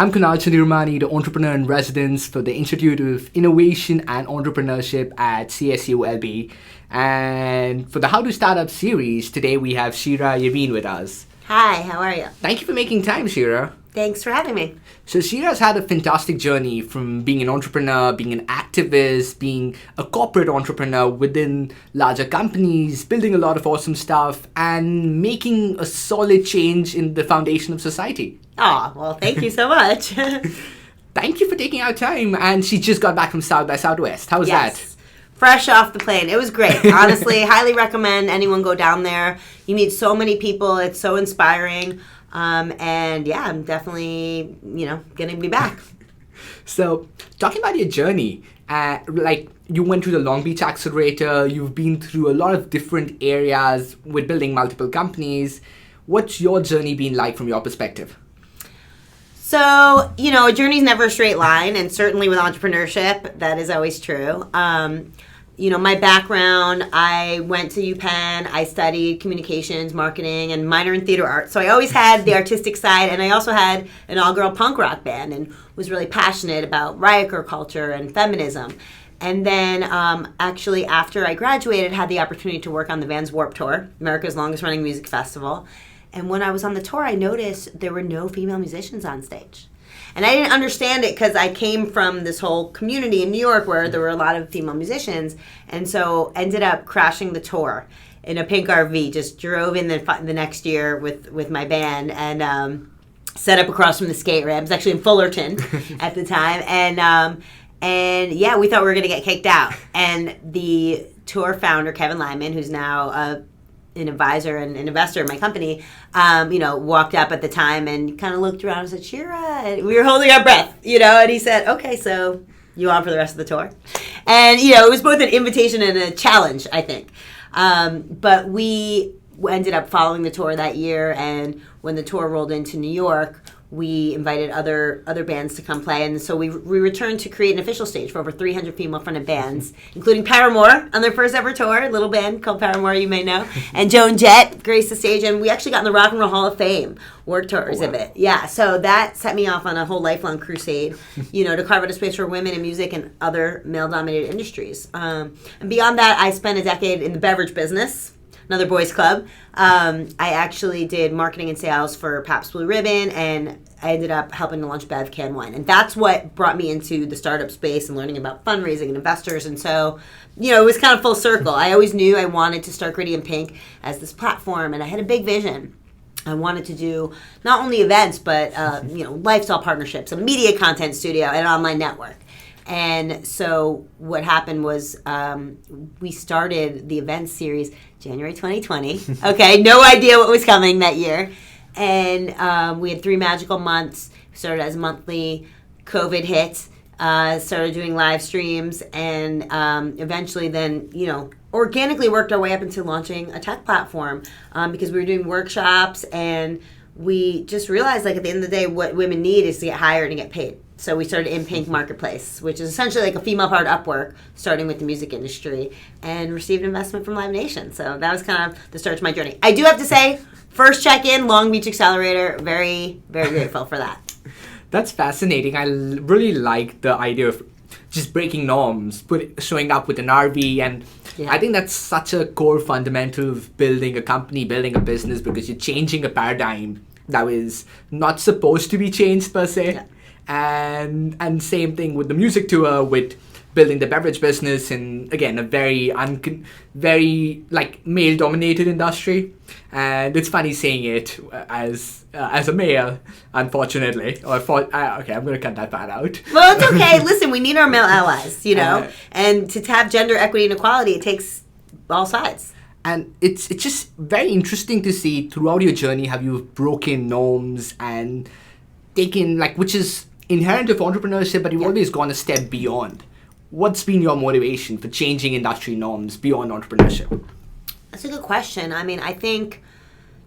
I'm Kunal Chandirmani, the entrepreneur in residence for the Institute of Innovation and Entrepreneurship at CSULB. And for the How to Startup series, today we have Shira Yevin with us. Hi, how are you? Thank you for making time, Shira. Thanks for having me. So Shira's had a fantastic journey from being an entrepreneur, being an activist, being a corporate entrepreneur within larger companies, building a lot of awesome stuff, and making a solid change in the foundation of society. Oh, well, thank you so much. Thank you for taking our time. And she just got back from South by Southwest. How was that? Fresh off the plane. It was great. Honestly, highly recommend anyone go down there. You meet so many people. It's so inspiring. And yeah, I'm definitely, going to be back. So, talking about your journey, you went to the Long Beach Accelerator, you've been through a lot of different areas with building multiple companies. What's your journey been like from your perspective? So, a journey's never a straight line, and certainly with entrepreneurship, that is always true. My background, I went to UPenn, I studied communications, marketing, and minor in theater arts. So I always had the artistic side, and I also had an all-girl punk rock band and was really passionate about riot girl culture and feminism. And then actually after I graduated, had the opportunity to work on the Vans Warped Tour, America's longest running music festival. And when I was on the tour, I noticed there were no female musicians on stage. And I didn't understand it because I came from this whole community in New York where there were a lot of female musicians. And so ended up crashing the tour in a pink RV. Just drove in the next year with my band and set up across from the skate ramp. It was actually in Fullerton at the time. And yeah, we thought we were going to get kicked out. And the tour founder, Kevin Lyman, who's now an advisor and an investor in my company, walked up at the time and kind of looked around and said, Shira, and we were holding our breath, and he said, okay, so you on for the rest of the tour? And, it was both an invitation and a challenge, I think. But we ended up following the tour that year, and when the tour rolled into New York, we invited other bands to come play, and so we returned to create an official stage for over 300 female-fronted bands, including Paramore on their first ever tour, a little band called Paramore, you may know, and Joan Jett graced the stage, and we actually got in the Rock and Roll Hall of Fame World Tour exhibit. Wow. Yeah, so that set me off on a whole lifelong crusade, to carve out a space for women in music and other male-dominated industries. And beyond that, I spent a decade in the beverage business, another boys club. I actually did marketing and sales for Pabst Blue Ribbon, and I ended up helping to launch Bev Can Wine. And that's what brought me into the startup space and learning about fundraising and investors. And so, it was kind of full circle. I always knew I wanted to start Gritty and Pink as this platform, and I had a big vision. I wanted to do not only events, but, lifestyle partnerships, a media content studio, and an online network. And so what happened was we started the event series January 2020. Okay, no idea what was coming that year. And we had 3 magical months. We started as monthly. COVID hit. Started doing live streams. And eventually then, organically worked our way up into launching a tech platform because we were doing workshops. And we just realized, at the end of the day, what women need is to get hired and get paid. So we started INPINK Marketplace, which is essentially like a female-powered Upwork, starting with the music industry, and received investment from Live Nation. So that was kind of the start of my journey. I do have to say, first check-in, Long Beach Accelerator, very, very grateful for that. That's fascinating. I really like the idea of just breaking norms, showing up with an RV, and yeah. I think that's such a core fundamental of building a company, building a business, because you're changing a paradigm that was not supposed to be changed per se. Yeah. And same thing with the music tour, with building the beverage business, and again, a very male-dominated industry. And it's funny saying it as a male, unfortunately. Okay, I'm going to cut that part out. Well, it's okay. Listen, we need our male allies, and to have gender equity and equality, it takes all sides. And it's just very interesting to see throughout your journey how you've broken norms and taken, which is inherent of entrepreneurship, but you've always gone a step beyond. What's been your motivation for changing industry norms beyond entrepreneurship? That's a good question. I mean, I think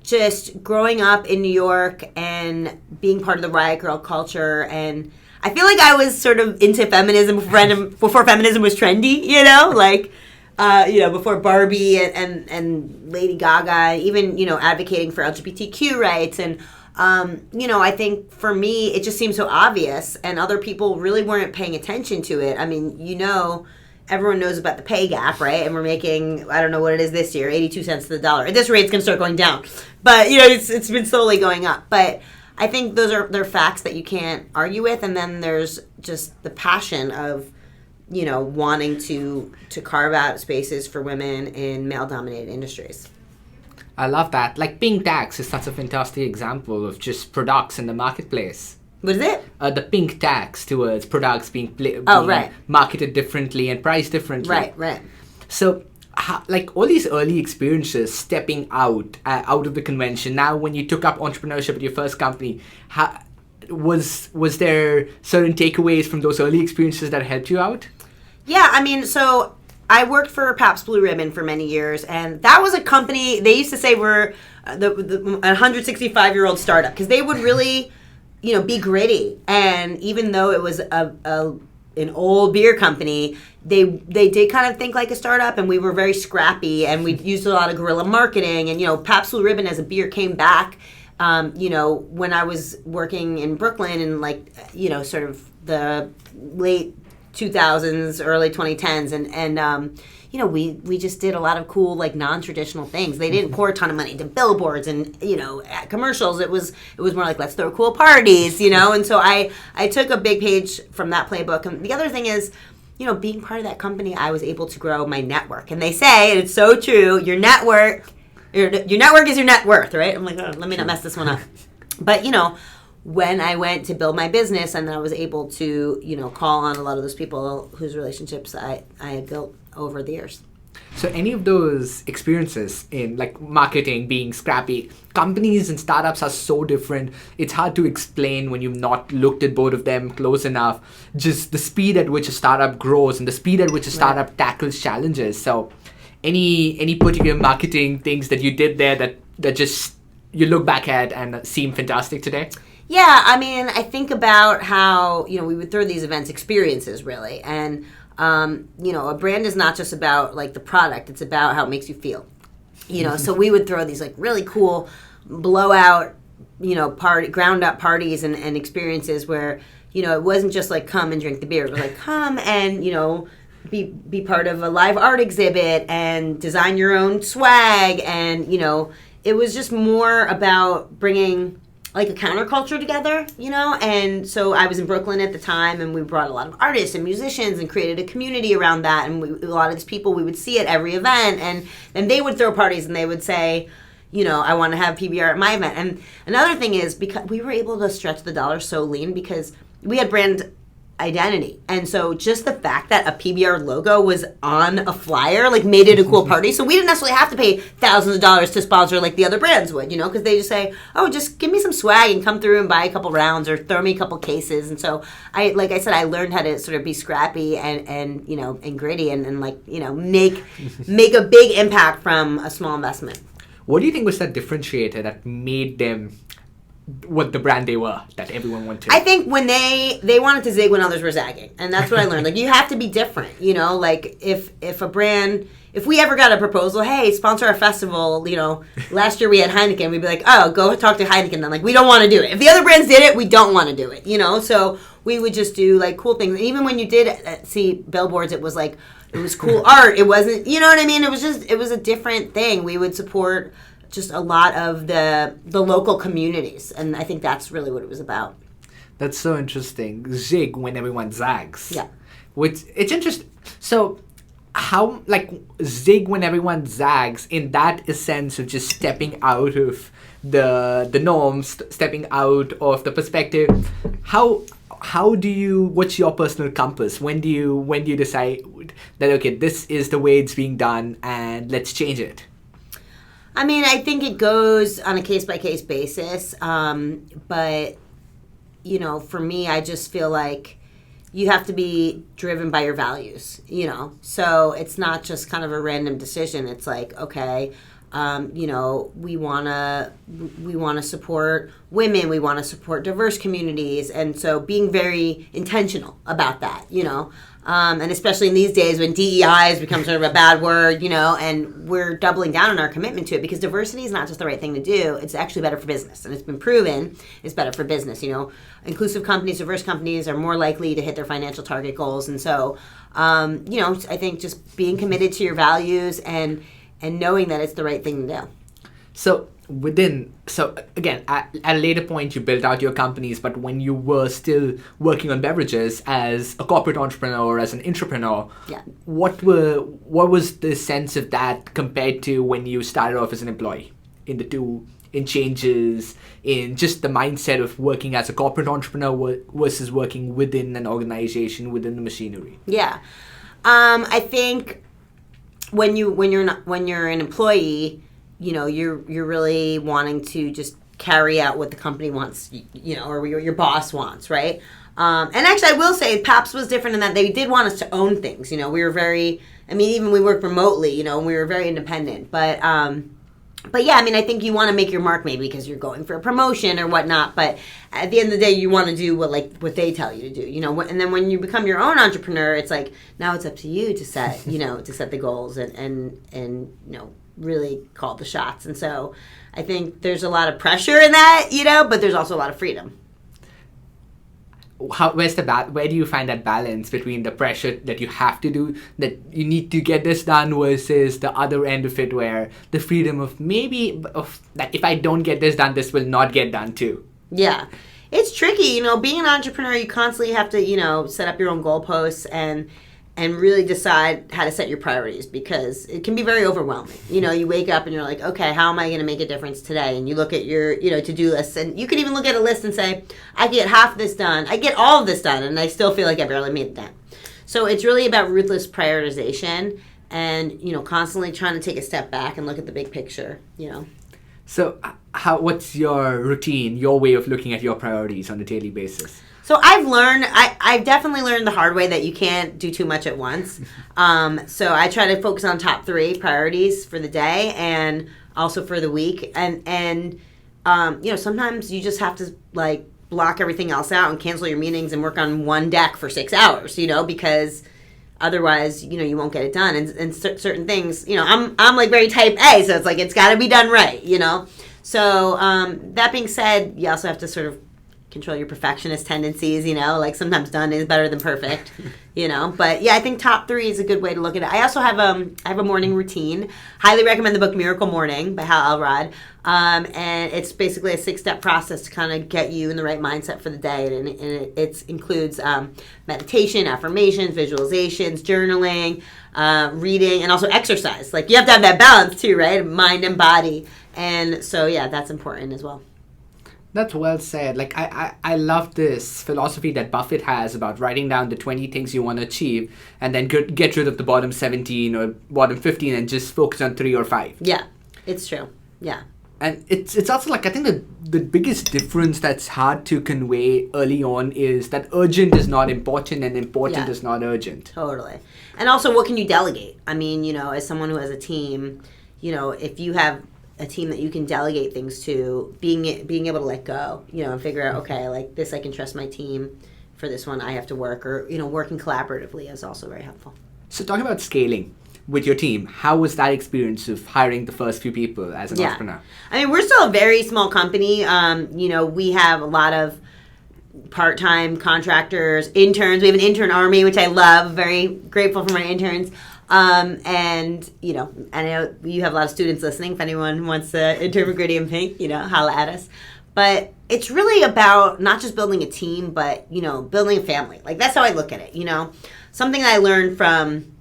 just growing up in New York and being part of the riot girl culture, and I feel like I was sort of into feminism before feminism was trendy, before Barbie and Lady Gaga, even, advocating for LGBTQ rights and I think for me, it just seemed so obvious, and other people really weren't paying attention to it. I mean, everyone knows about the pay gap, right? And we're making, I don't know what it is this year, 82 cents to the dollar. At this rate, it's going to start going down. But, it's been slowly going up. But I think they're facts that you can't argue with. And then there's just the passion of, wanting to carve out spaces for women in male-dominated industries. I love that. Like Pink Tax is such a fantastic example of just products in the marketplace. What is it? The pink tax towards products being right. marketed differently and priced differently. Right. So, all these early experiences, stepping out of the convention. Now, when you took up entrepreneurship at your first company, was there certain takeaways from those early experiences that helped you out? Yeah, I mean, so I worked for Pabst Blue Ribbon for many years, and that was a company. They used to say we're the 165-year-old startup because they would really. Be gritty. And even though it was an old beer company, they did kind of think like a startup, and we were very scrappy, and we used a lot of guerrilla marketing. And, Pabst Blue Ribbon as a beer came back, when I was working in Brooklyn in sort of the late 2000s, early 2010s. And we just did a lot of cool, non-traditional things. They didn't pour a ton of money into billboards and, commercials. It was more like, let's throw cool parties, And so I took a big page from that playbook. And the other thing is, being part of that company, I was able to grow my network. And they say, and it's so true, your network is your net worth, right? I'm like, oh, let me not mess this one up. But, when I went to build my business, and I was able to, call on a lot of those people whose relationships I had built over the years. So any of those experiences in marketing, being scrappy, companies and startups are so different. It's hard to explain when you've not looked at both of them close enough. Just the speed at which a startup grows and the speed at which a startup tackles challenges. So any particular marketing things that you did there that just you look back at and seem fantastic today? Yeah, I mean, I think about how, we would throw these events experiences, really. And, a brand is not just about, the product. It's about how it makes you feel. So we would throw these, really cool blowout, ground-up parties and experiences where, it wasn't just, come and drink the beer. It was, come and, be part of a live art exhibit and design your own swag. And, it was just more about bringing a counterculture together, and so I was in Brooklyn at the time, and we brought a lot of artists and musicians and created a community around that, and a lot of these people we would see at every event, and then they would throw parties and they would say, I want to have PBR at my event. And another thing is, because we were able to stretch the dollar so lean because we had brand identity, and so just the fact that a PBR logo was on a flyer made it a cool party. So we didn't necessarily have to pay thousands of dollars to sponsor the other brands would, because they just say, oh, just give me some swag and come through and buy a couple rounds or throw me a couple cases. And so I learned how to sort of be scrappy and gritty and make a big impact from a small investment. What do you think was that differentiator that made them what the brand they were, that everyone wanted? I think when they wanted to zig when others were zagging. And that's what I learned. You have to be different, if a brand, if we ever got a proposal, hey, sponsor our festival, last year we had Heineken, we'd be like, oh, go talk to Heineken then. We don't want to do it. If the other brands did it, we don't want to do it, So we would just do, cool things. And even when you did see billboards, it was it was cool art. It wasn't, you know what I mean? It was a different thing. We would support just a lot of the local communities, and I think that's really what it was about. That's so interesting. Zig when everyone zags. Yeah. It's interesting. So how, zig when everyone zags, in that sense of just stepping out of the norms, stepping out of the perspective, how do you, what's your personal compass? When do you decide that, okay, this is the way it's being done and let's change it? I mean, I think it goes on a case-by-case basis, but, for me, I just feel like you have to be driven by your values, so it's not just kind of a random decision. It's okay, We want to support women. We want to support diverse communities. And so being very intentional about that, and especially in these days when DEI has become sort of a bad word, and we're doubling down on our commitment to it because diversity is not just the right thing to do. It's actually better for business. And it's been proven it's better for business. Inclusive companies, diverse companies are more likely to hit their financial target goals. And so, I think just being committed to your values and knowing that it's the right thing to do. So again, at a later point, you built out your companies, but when you were still working on beverages as a corporate entrepreneur, as an entrepreneur, what was the sense of that compared to when you started off as an employee? In changes, in just the mindset of working as a corporate entrepreneur versus working within an organization, within the machinery? Yeah, I think when you're an employee, you're really wanting to just carry out what the company wants, or your boss wants, right? And actually, I will say Paps was different in that they did want us to own things. We were even we worked remotely, and we were very independent. But yeah, I think you want to make your mark maybe because you're going for a promotion or whatnot. But at the end of the day, you want to do what they tell you to do, And then when you become your own entrepreneur, it's like now it's up to you to set, to set the goals and really call the shots. And so I think there's a lot of pressure in that, but there's also a lot of freedom. Where do you find that balance between the pressure that you have to do, that you need to get this done, versus the other end of it where the freedom of that if I don't get this done, this will not get done too? Yeah. It's tricky. Being an entrepreneur, you constantly have to, set up your own goalposts and really decide how to set your priorities because it can be very overwhelming. You wake up and you're like, okay, how am I going to make a difference today? And you look at your, to-do lists, and you can even look at a list and say, I get half this done, I get all of this done, and I still feel like I barely made it done. So it's really about ruthless prioritization and, constantly trying to take a step back and look at the big picture, So what's your routine, your way of looking at your priorities on a daily basis? So I've definitely learned the hard way that you can't do too much at once. So I try to focus on top 3 priorities for the day and also for the week. And sometimes you just have to block everything else out and cancel your meetings and work on one deck for 6 hours, because otherwise, you won't get it done. And certain things, I'm very type A, so it's got to be done right, So that being said, you also have to sort of control your perfectionist tendencies, sometimes done is better than perfect, But yeah, I think top 3 is a good way to look at it. I also have a morning routine. Highly recommend the book Miracle Morning by Hal Elrod. And it's basically a 6-step process to kind of get you in the right mindset for the day. And it includes meditation, affirmations, visualizations, journaling, reading, and also exercise. You have to have that balance too, right? Mind and body. And so, yeah, that's important as well. That's well said. I love this philosophy that Buffett has about writing down the 20 things you want to achieve and then get rid of the bottom 17 or bottom 15 and just focus on 3 or 5. Yeah, it's true. Yeah. And it's also I think the biggest difference that's hard to convey early on is that urgent is not important and important is not urgent. Totally. And also, what can you delegate? As someone who has a team, if you have a team that you can delegate things to, being able to let go, and figure out, okay, this I can trust my team, for this one I have to work, or, working collaboratively is also very helpful. So talking about scaling with your team, how was that experience of hiring the first few people as an entrepreneur? We're still a very small company. We have a lot of part-time contractors, interns. We have an intern army, which I love. Very grateful for my interns. And, I know you have a lot of students listening. If anyone wants to intern with Gritty and Pink, holla at us. But it's really about not just building a team, but, building a family. That's how I look at it, Something that I learned from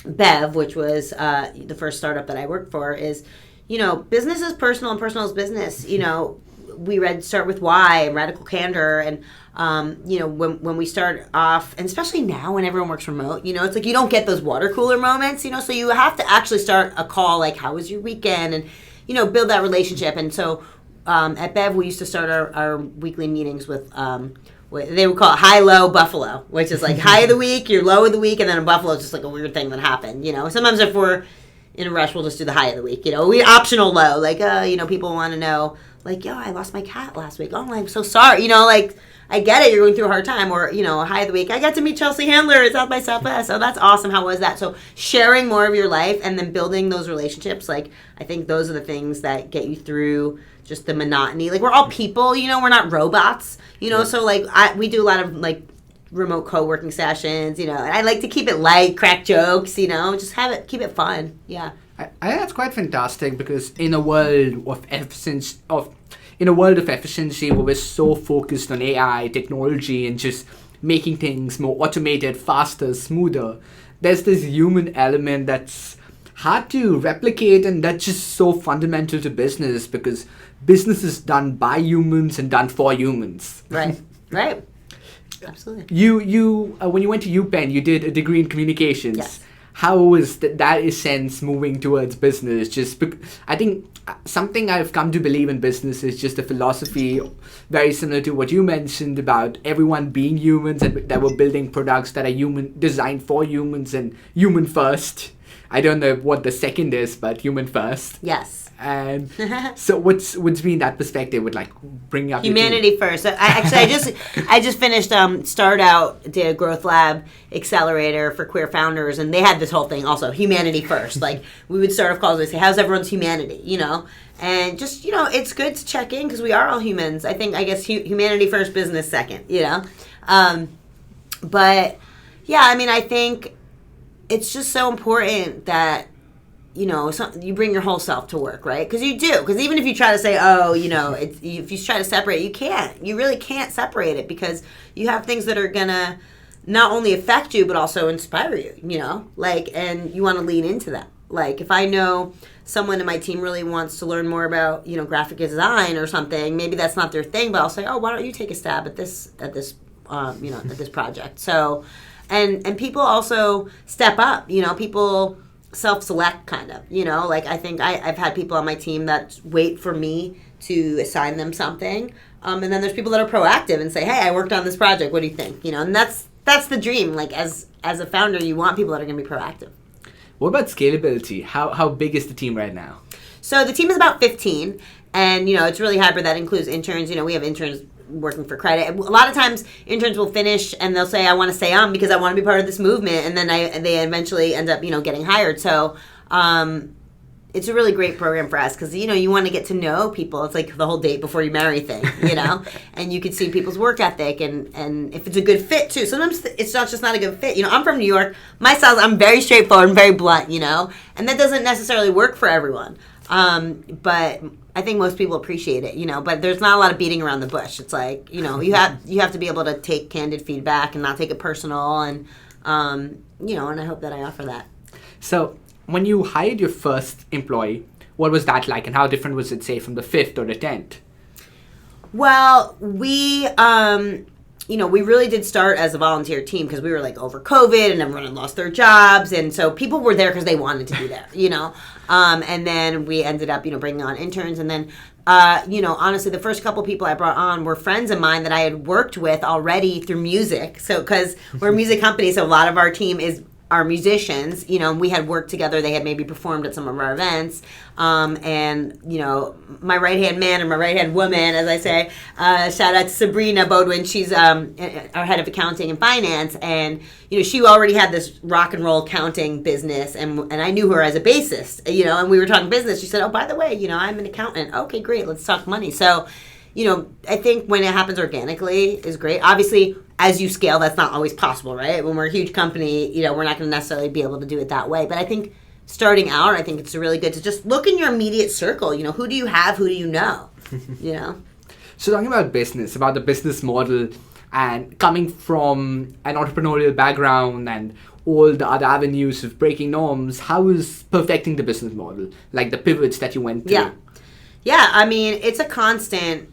Bev, which was the first startup that I worked for, is, business is personal and personal is business. We read Start With Why and Radical Candor, and when we start off, and especially now when everyone works remote, it's you don't get those water cooler moments, so you have to actually start a call how was your weekend, and build that relationship. And so at Bev, we used to start our weekly meetings with they would call it high-low buffalo, which is high of the week, your low of the week, and then a buffalo is just a weird thing that happened. Sometimes if we're in a rush, we'll just do the high of the week. We optional low. Like, people want to know, like, yo, I lost my cat last week. Oh, I'm so sorry. Like, I get it. You're going through a hard time. Or, a high of the week. I got to meet Chelsea Handler at South by Southwest. Oh, that's awesome. How was that? So sharing more of your life and then building those relationships. Like, I think those are the things that get you through just the monotony. Like, we're all people, we're not robots, so like we do a lot of like remote co-working sessions, and I like to keep it light, crack jokes, just keep it fun. Yeah. I think that's quite fantastic because in a world of efficiency where we're so focused on AI, technology, and just making things more automated, faster, smoother, there's this human element that's hard to replicate, and that's just so fundamental to business because business is done by humans and done for humans. Right. Absolutely. You when you went to UPenn, you did a degree in communications. Yes. How was that essence moving towards business? I think something I've come to believe in business is just a philosophy very similar to what you mentioned about everyone being humans and that we're building products that are designed for humans and human first. I don't know what the second is, but human first. Yes. And so what's been that perspective with like bringing up humanity first? I just finished Start Out, did a growth lab accelerator for queer founders, and they had this whole thing also, humanity first. Like we would start off calls and say, how's everyone's humanity, and just it's good to check in because we are all humans. I guess humanity first, business second, but yeah, I think it's just so important that you bring your whole self to work, right? Because you do. Because even if you try to say, if you try to separate, you can't. You really can't separate it because you have things that are going to not only affect you, but also inspire you, and you want to lean into that. Like, if I know someone in my team really wants to learn more about, graphic design or something, maybe that's not their thing, but I'll say, why don't you take a stab at this project? So, and people also step up, people self-select kind of, like I think I've had people on my team that wait for me to assign them something, and then there's people that are proactive and say, hey, I worked on this project, what do you think? And that's the dream. Like as a founder, you want people that are going to be proactive. What about scalability? How big is the team right now? So the team is about 15, and it's really hybrid. That includes interns. We have interns working for credit. A lot of times interns will finish and they'll say, I want to stay on because I want to be part of this movement, and then they eventually end up getting hired. So it's a really great program for us because you want to get to know people. It's like the whole date before you marry thing, and you can see people's work ethic and if it's a good fit too. Sometimes it's not a good fit. I'm from New York. My style, I'm very straightforward and very blunt, and that doesn't necessarily work for everyone. But I think most people appreciate it, but there's not a lot of beating around the bush. It's like, you have to be able to take candid feedback and not take it personal. And, and I hope that I offer that. So when you hired your first employee, what was that like? And how different was it, say, from the 5th or the 10th? Well, we really did start as a volunteer team because we were like over COVID and everyone had lost their jobs. And so people were there because they wanted to be there, and then we ended up, bringing on interns. And then, honestly, the first couple people I brought on were friends of mine that I had worked with already through music. So because we're a music company, so a lot of our team are musicians, we had worked together. They had maybe performed at some of our events. And, my right-hand man and my right-hand woman, as I say, shout out to Sabrina Bodwin. She's our head of accounting and finance. And, she already had this rock and roll accounting business. And I knew her as a bassist, and we were talking business. She said, oh, by the way, I'm an accountant. Okay, great. Let's talk money. So, I think when it happens organically is great. Obviously, as you scale, that's not always possible, right? When we're a huge company, we're not going to necessarily be able to do it that way. But I think starting out, I think it's really good to just look in your immediate circle. Who do you have? Who do you know? So talking about business, about the business model, and coming from an entrepreneurial background and all the other avenues of breaking norms, how is perfecting the business model? Like the pivots that you went through? Yeah, it's a constant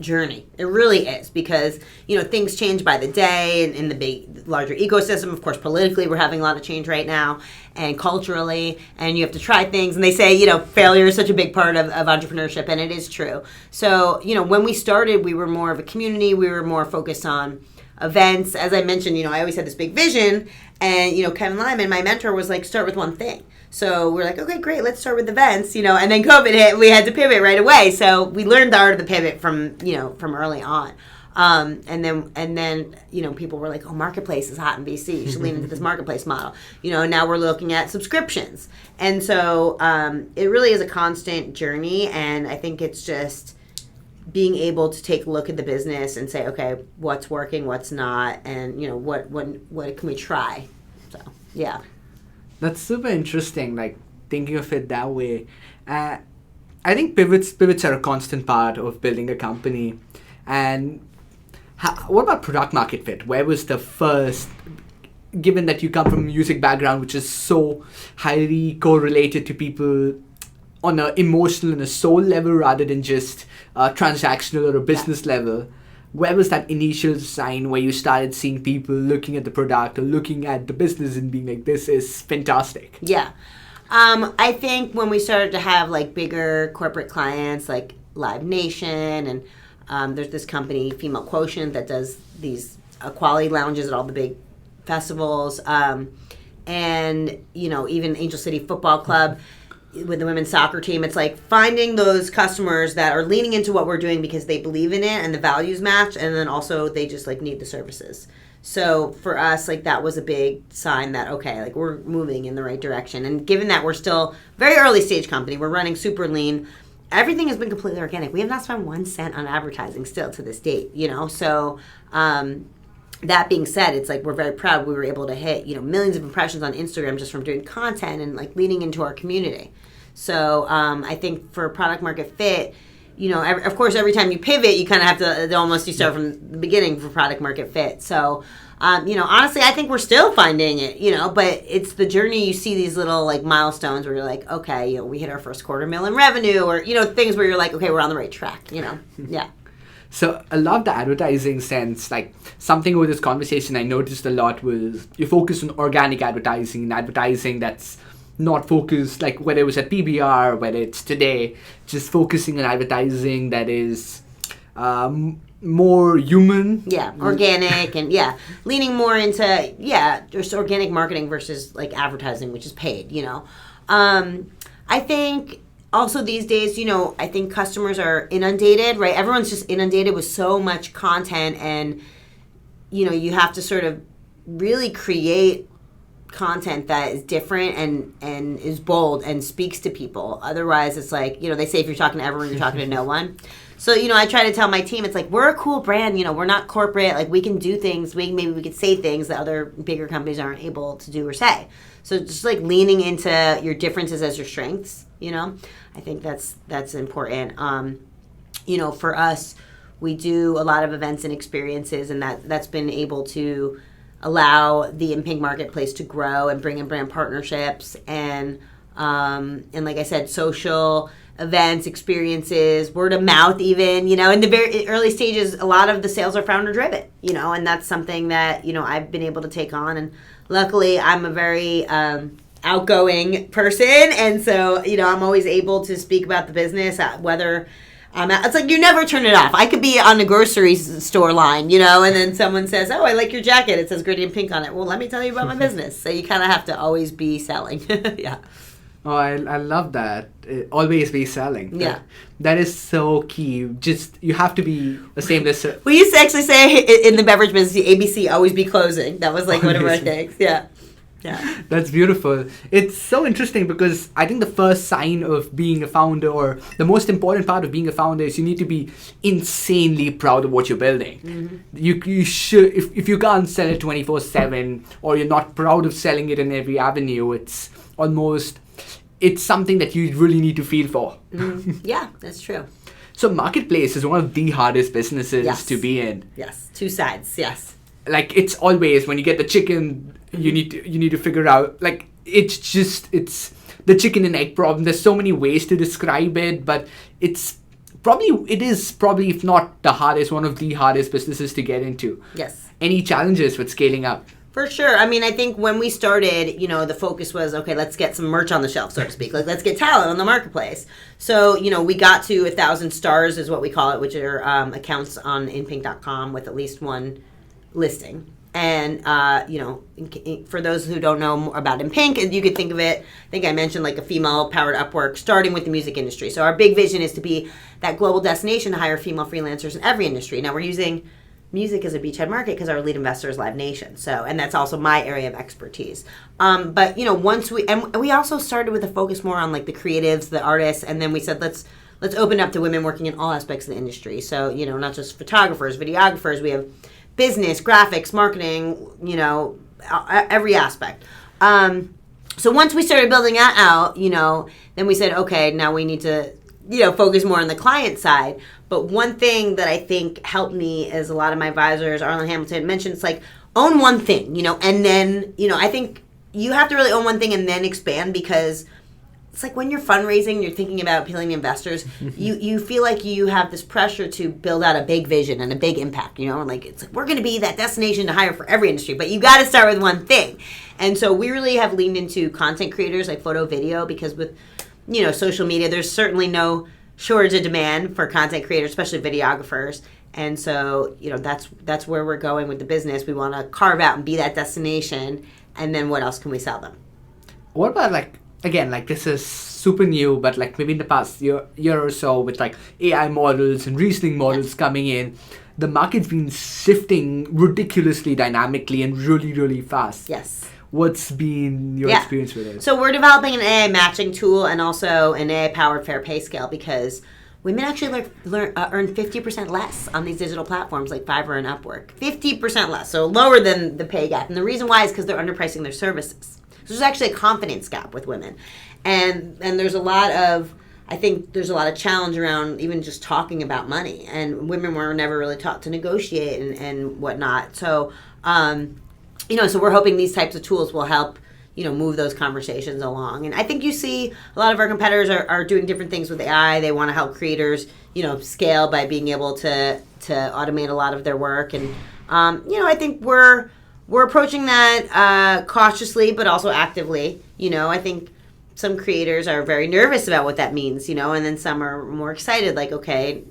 journey. It really is because, things change by the day and in the big, larger ecosystem. Of course, politically, we're having a lot of change right now and culturally, and you have to try things. And they say, failure is such a big part of entrepreneurship, and it is true. So, when we started, we were more of a community. We were more focused on events. As I mentioned, I always had this big vision, and Kevin Lyman, my mentor, was like, start with one thing. So we're like, okay, great, let's start with events, and then COVID hit, we had to pivot right away. So we learned the art of the pivot from early on. And then people were like, oh, marketplace is hot in BC. You should lean into this marketplace model. Now we're looking at subscriptions. And so it really is a constant journey. And I think it's just being able to take a look at the business and say, okay, what's working, what's not, and, what can we try? So, yeah. That's super interesting, like thinking of it that way. I think pivots are a constant part of building a company. And what about product market fit? Where was the first, given that you come from a music background, which is so highly correlated to people on an emotional and a soul level rather than just transactional or a business level, where was that initial sign where you started seeing people looking at the product or looking at the business and being like, this is fantastic? Yeah. I think when we started to have like bigger corporate clients like Live Nation, and there's this company, Female Quotient, that does these quality lounges at all the big festivals, and even Angel City Football Club with the women's soccer team. It's like finding those customers that are leaning into what we're doing because they believe in it and the values match, and then also they just like need the services. So for us, like that was a big sign that, okay, like we're moving in the right direction. And given that we're still very early stage company, we're running super lean, everything has been completely organic. We have not spent 1 cent on advertising still to this date, So that being said, it's like we're very proud we were able to hit, millions of impressions on Instagram just from doing content and like leaning into our community. So I think for product market fit, of course, every time you pivot, you kind of have to you start from the beginning for product market fit. So, honestly, I think we're still finding it, but it's the journey. You see these little like milestones where you're like, okay, we hit our first $250,000 in revenue, or, things where you're like, okay, we're on the right track, yeah. So I love the advertising sense. Like something with this conversation I noticed a lot was you focus on organic advertising and advertising that's not focused, like whether it was at PBR, whether it's today, just focusing on advertising that is more human. Yeah, organic and leaning more into, just organic marketing versus like advertising, which is paid, I think also these days, I think customers are inundated, right? Everyone's just inundated with so much content, and, you have to sort of really create content that is different and is bold and speaks to people. Otherwise, it's like, they say if you're talking to everyone, you're talking to no one. So, I try to tell my team, it's like, we're a cool brand, we're not corporate, like we can do things, maybe we could say things that other bigger companies aren't able to do or say. So just like leaning into your differences as your strengths, I think that's important. For us, we do a lot of events and experiences, and that's been able to allow the INPINK marketplace to grow and bring in brand partnerships and like I said, social events, experiences, word of mouth even, in the very early stages, a lot of the sales are founder driven, and that's something that, I've been able to take on. And luckily I'm a very outgoing person. And so, I'm always able to speak about the business, whether it's like you never turn it off. I could be on the grocery store line, and then someone says, oh, I like your jacket. It says Gritty and Pink on it. Well, let me tell you about my business. So you kind of have to always be selling. Yeah. Oh, I love that. Always be selling. Yeah. That is so key. Just, you have to be a seamless. We used to actually say in the beverage business, the ABC, always be closing. That was like one of our things. Yeah. Yeah. That's beautiful. It's so interesting because I think the first sign of being a founder, or the most important part of being a founder, is you need to be insanely proud of what you're building. Mm-hmm. You should, if you can't sell it 24/7, or you're not proud of selling it in every avenue, it's something that you really need to feel for. Mm-hmm. Yeah, that's true. So marketplace is one of the hardest businesses to be in. Yes, two sides. Yes. Like it's always when you get the chicken, you need to figure out, like it's the chicken and egg problem. There's so many ways to describe it, but it is probably if not the hardest, one of the hardest businesses to get into. Yes. Any challenges with scaling up? For sure. I mean, I think when we started, the focus was, okay, let's get some merch on the shelf, so to speak. Like, let's get talent on the marketplace. So, we got to 1,000 stars is what we call it, which are accounts on INPINK.com with at least one listing. And, for those who don't know more about INPINK, you could think of it, I think I mentioned like a female-powered Upwork, starting with the music industry. So our big vision is to be that global destination to hire female freelancers in every industry. Now we're using music as a beachhead market because our lead investor is Live Nation. So, and that's also my area of expertise. But, once we also started with a focus more on like the creatives, the artists, and then we said, let's open up to women working in all aspects of the industry. So, not just photographers, videographers, we have business, graphics, marketing, every aspect. So once we started building that out, then we said, okay, now we need to, focus more on the client side. But one thing that I think helped me is a lot of my advisors, Arlen Hamilton mentioned, it's like, own one thing, and then, I think you have to really own one thing and then expand, because it's like when you're fundraising, you're thinking about appealing to investors, you feel like you have this pressure to build out a big vision and a big impact, and like, it's like, we're going to be that destination to hire for every industry, but you got to start with one thing. And so we really have leaned into content creators like photo, video, because with, social media, there's certainly no shortage of demand for content creators, especially videographers. And so, that's where we're going with the business. We want to carve out and be that destination. And then what else can we sell them? What about again, this is super new, but maybe in the past year or so, with AI models and reasoning models coming in, the market's been shifting ridiculously dynamically and really, really fast. Yes. What's been your experience with it? So we're developing an AI matching tool and also an AI-powered fair pay scale, because women actually earn 50% less on these digital platforms like Fiverr and Upwork. 50% less, so lower than the pay gap. And the reason why is because they're underpricing their services. So there's actually a confidence gap with women. And there's I think there's a lot of challenge around even just talking about money. And women were never really taught to negotiate and whatnot. So, so we're hoping these types of tools will help, move those conversations along. And I think you see a lot of our competitors are doing different things with AI. They want to help creators, scale by being able to automate a lot of their work. And, I think we're approaching that cautiously, but also actively. I think some creators are very nervous about what that means, and then some are more excited, like, okay,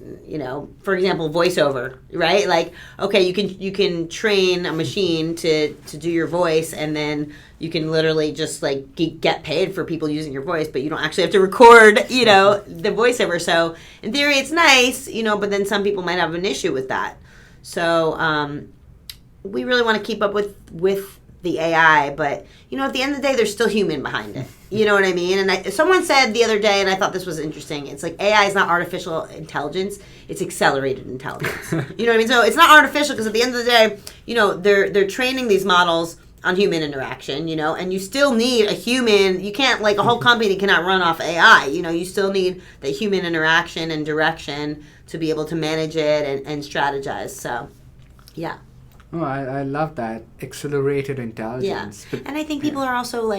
for example, voiceover, right? Like, okay, you can train a machine to do your voice, and then you can literally just get paid for people using your voice, but you don't actually have to record, the voiceover. So in theory, it's nice, but then some people might have an issue with that. So we really want to keep up with the AI, but at the end of the day, there's still human behind it. You know what I mean? And someone said the other day, and I thought this was interesting, it's like AI is not artificial intelligence, it's accelerated intelligence. You know what I mean? So it's not artificial, because at the end of the day, they're training these models on human interaction, and you still need a human. You can't, a whole company cannot run off AI. You still need the human interaction and direction to be able to manage it and strategize. So, yeah. Oh, I love that. Accelerated intelligence. Yeah. And I think people are also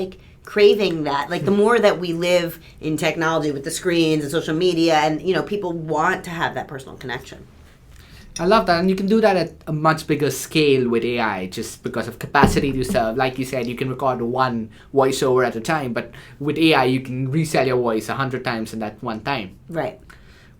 craving that. The more that we live in technology with the screens and social media, and people want to have that personal connection. I love that. And you can do that at a much bigger scale with AI, just because of capacity to serve. Like you said, you can record one voiceover at a time, but with AI you can resell your voice 100 times in that one time. Right.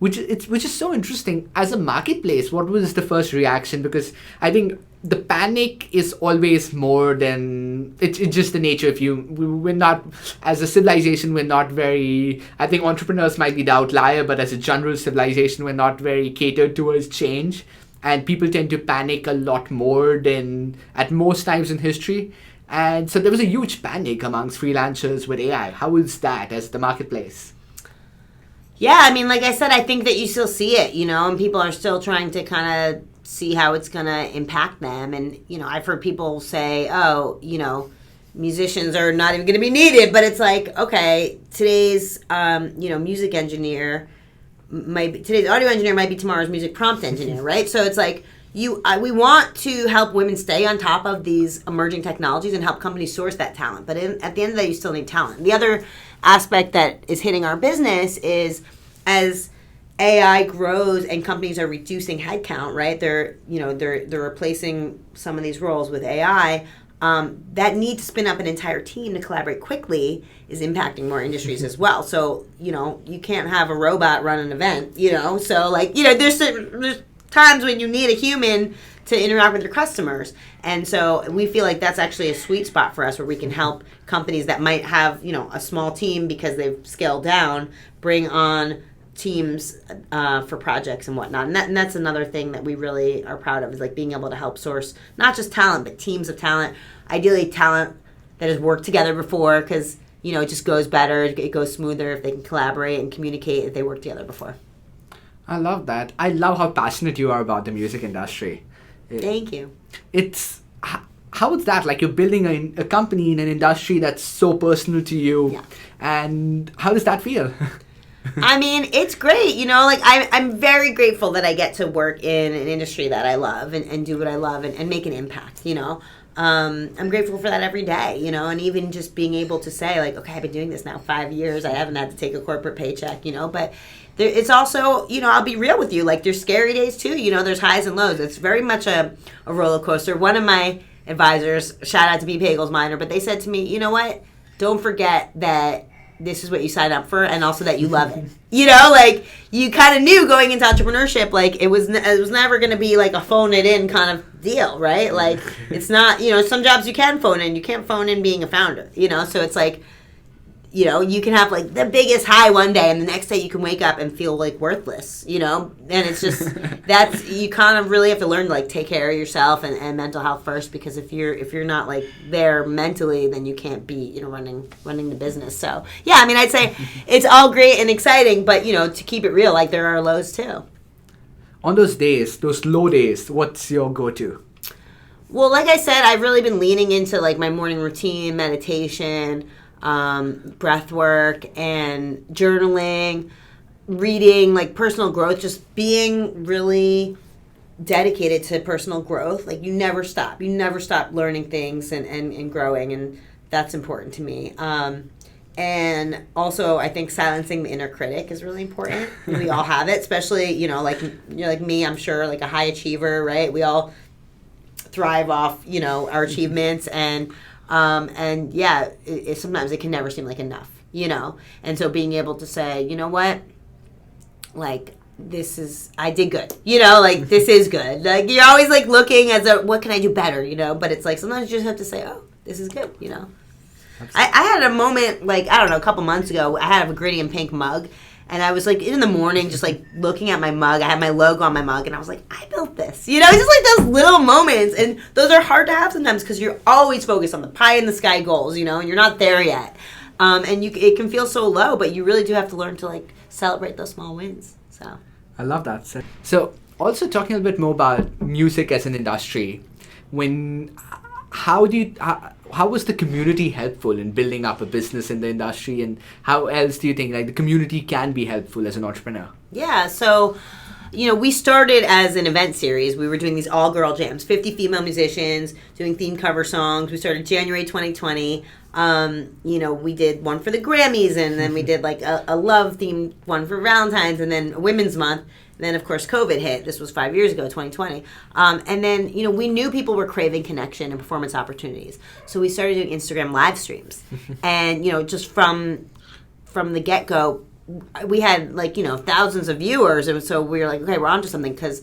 Which is so interesting. As a marketplace, what was the first reaction? Because I think the panic is always more than it's just the nature of you. We're not, as a civilization, we're not very. I think entrepreneurs might be the outlier, but as a general civilization, we're not very catered towards change, and people tend to panic a lot more than at most times in history. And so there was a huge panic amongst freelancers with AI. How was that as the marketplace? Yeah, I mean, like I said, I think that you still see it, and people are still trying to kind of see how it's going to impact them. And, I've heard people say, oh, musicians are not even going to be needed. But it's like, okay, today's, music engineer today's audio engineer might be tomorrow's music prompt engineer, right? So it's like, we want to help women stay on top of these emerging technologies and help companies source that talent. But at the end of the day, you still need talent. The other aspect that is hitting our business is as AI grows and companies are reducing headcount, right? They're replacing some of these roles with AI. That need to spin up an entire team to collaborate quickly is impacting more industries as well. So, you can't have a robot run an event, so there's times when you need a human to interact with your customers. And so we feel like that's actually a sweet spot for us where we can help companies that might have, a small team because they've scaled down, bring on teams for projects and whatnot. And that's another thing that we really are proud of, is like being able to help source not just talent, but teams of talent. Ideally talent that has worked together before, because, it just goes better, it goes smoother if they can collaborate and communicate if they work together before. I love that. I love how passionate you are about the music industry. Thank you. It's how is that? Like, you're building a company in an industry that's so personal to you. Yeah. And how does that feel? I mean, it's great. Like I'm very grateful that I get to work in an industry that I love and do what I love and make an impact, I'm grateful for that every day, and even just being able to say, like, okay, I've been doing this now 5 years. I haven't had to take a corporate paycheck, but it's also, I'll be real with you. Like, there's scary days too. There's highs and lows. It's very much a roller coaster. One of my advisors, shout out to B. Pagel's Minor, but they said to me, you know what? Don't forget that this is what you signed up for, and also that you love it. Like, you kind of knew going into entrepreneurship, like, it was never going to be like a phone it in kind of deal, right? Like, it's not, some jobs you can phone in. You can't phone in being a founder, so it's like, you can have like the biggest high one day, and the next day you can wake up and feel like worthless, and it's just, you kind of really have to learn to like take care of yourself and mental health first, because if you're not like there mentally, then you can't be, running the business. So yeah, I mean, I'd say it's all great and exciting, but to keep it real, like, there are lows too. On those days, those low days, what's your go-to? Well, like I said, I've really been leaning into like my morning routine, meditation, breath work, and journaling, reading, like personal growth, just being really dedicated to personal growth. Like, you never stop learning things and growing, and that's important to me. And also, I think silencing the inner critic is really important. We all have it, especially, like me, I'm sure, like a high achiever, right? We all thrive off, our achievements, and yeah, sometimes it can never seem like enough, and so being able to say, you know what, like, I did good, like, this is good. Like, you're always like looking as what can I do better, but it's like sometimes you just have to say, oh, this is good, I had a moment, like, I don't know, a couple months ago, I had a gritty and pink mug. And I was, like, in the morning, just, like, looking at my mug. I had my logo on my mug, and I was like, I built this. It's just, like, those little moments. And those are hard to have sometimes because you're always focused on the pie-in-the-sky goals, and you're not there yet. And it can feel so low, but you really do have to learn to, like, celebrate those small wins. So I love that. So, also talking a bit more about music as an industry, how was the community helpful in building up a business in the industry, and how else do you think like the community can be helpful as an entrepreneur? Yeah, so we started as an event series. We were doing these all-girl jams, 50 female musicians doing theme cover songs. We started January 2020. We did one for the Grammys, and then we did like a love-themed one for Valentine's, and then Women's Month. And then, of course, COVID hit. This was 5 years ago, 2020. And then, we knew people were craving connection and performance opportunities. So we started doing Instagram live streams. And, just from the get-go, we had, like, thousands of viewers. And so we were like, okay, we're onto something, because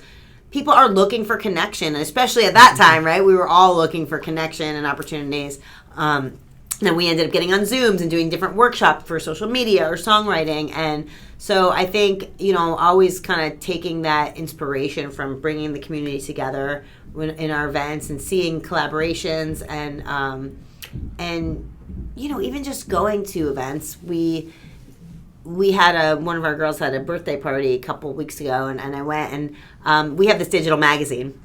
people are looking for connection. And especially at that time, right? We were all looking for connection and opportunities. Then we ended up getting on Zooms and doing different workshops for social media or songwriting. And so I think, always kind of taking that inspiration from bringing the community together in our events and seeing collaborations and even just going to events. We had one of our girls had a birthday party a couple of weeks ago, and I went, and we have this digital magazine.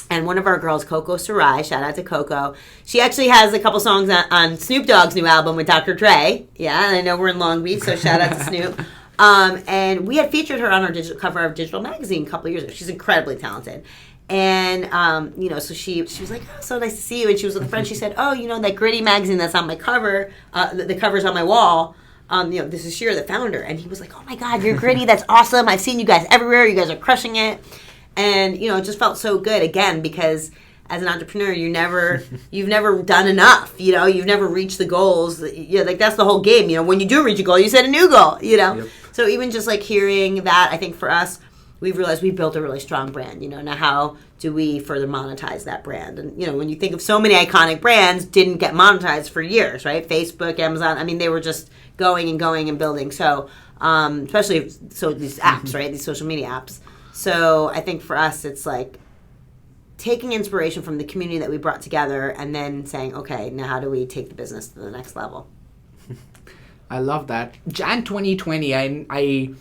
And one of our girls, Coco Sarai, shout out to Coco, she actually has a couple songs on Snoop Dogg's new album with Dr. Dre. Yeah, and I know we're in Long Beach, so shout out to Snoop. And we had featured her on our cover of Digital Magazine a couple of years ago. She's incredibly talented. And, so she was like, oh, so nice to see you. And she was with a friend. She said, oh, that gritty magazine that's on my cover, the cover's on my wall. This is Shira, the founder. And he was like, oh, my God, you're gritty. That's awesome. I've seen you guys everywhere. You guys are crushing it. And, it just felt so good, again, because as an entrepreneur, you've never done enough, you've never reached the goals. Like, that's the whole game. When you do reach a goal, you set a new goal, Yep. So even just, like, hearing that, I think for us, we've realized we built a really strong brand. Now how do we further monetize that brand? And when you think of so many iconic brands, didn't get monetized for years, right? Facebook, Amazon. I mean, they were just going and going and building. So especially these apps, right? These social media apps. So I think for us, it's like taking inspiration from the community that we brought together and then saying, okay, now how do we take the business to the next level? I love that. Jan 2020, I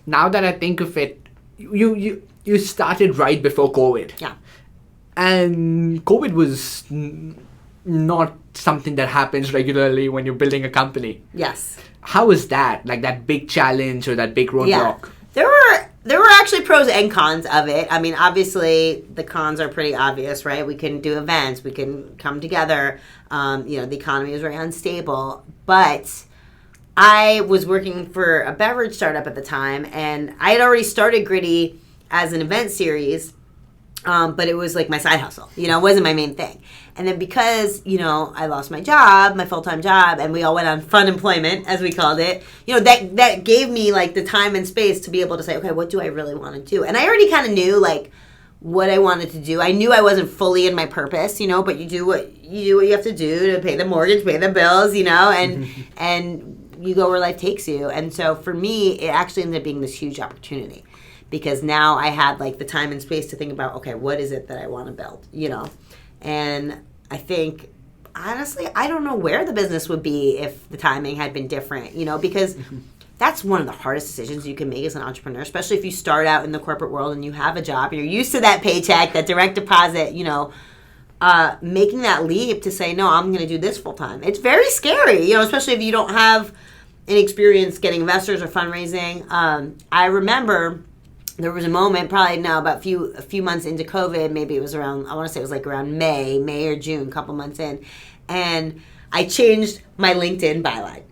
now that I think of it, you started right before COVID. Yeah. And COVID was not something that happens regularly when you're building a company. Yes. How was that? Like that big challenge or that big roadblock? Yeah. There were actually pros and cons of it. I mean, obviously, the cons are pretty obvious, right? We couldn't do events. We couldn't come together. The economy was very unstable. But I was working for a beverage startup at the time, and I had already started Gritty as an event series, but it was like my side hustle. It wasn't my main thing. And then because, I lost my job, my full-time job, and we all went on fun employment, as we called it, that gave me, like, the time and space to be able to say, okay, what do I really want to do? And I already kind of knew, like, what I wanted to do. I knew I wasn't fully in my purpose, but you do what you have to do to pay the mortgage, pay the bills, and you go where life takes you. And so for me, it actually ended up being this huge opportunity because now I had, like, the time and space to think about, okay, what is it that I want to build, And I think, honestly, I don't know where the business would be if the timing had been different, because that's one of the hardest decisions you can make as an entrepreneur, especially if you start out in the corporate world and you have a job, and you're used to that paycheck, that direct deposit, making that leap to say, no, I'm going to do this full time. It's very scary, especially if you don't have any experience getting investors or fundraising. I remember there was a moment, probably now about a few months into COVID, maybe it was around, I want to say it was like around May or June, a couple months in, and I changed my LinkedIn byline,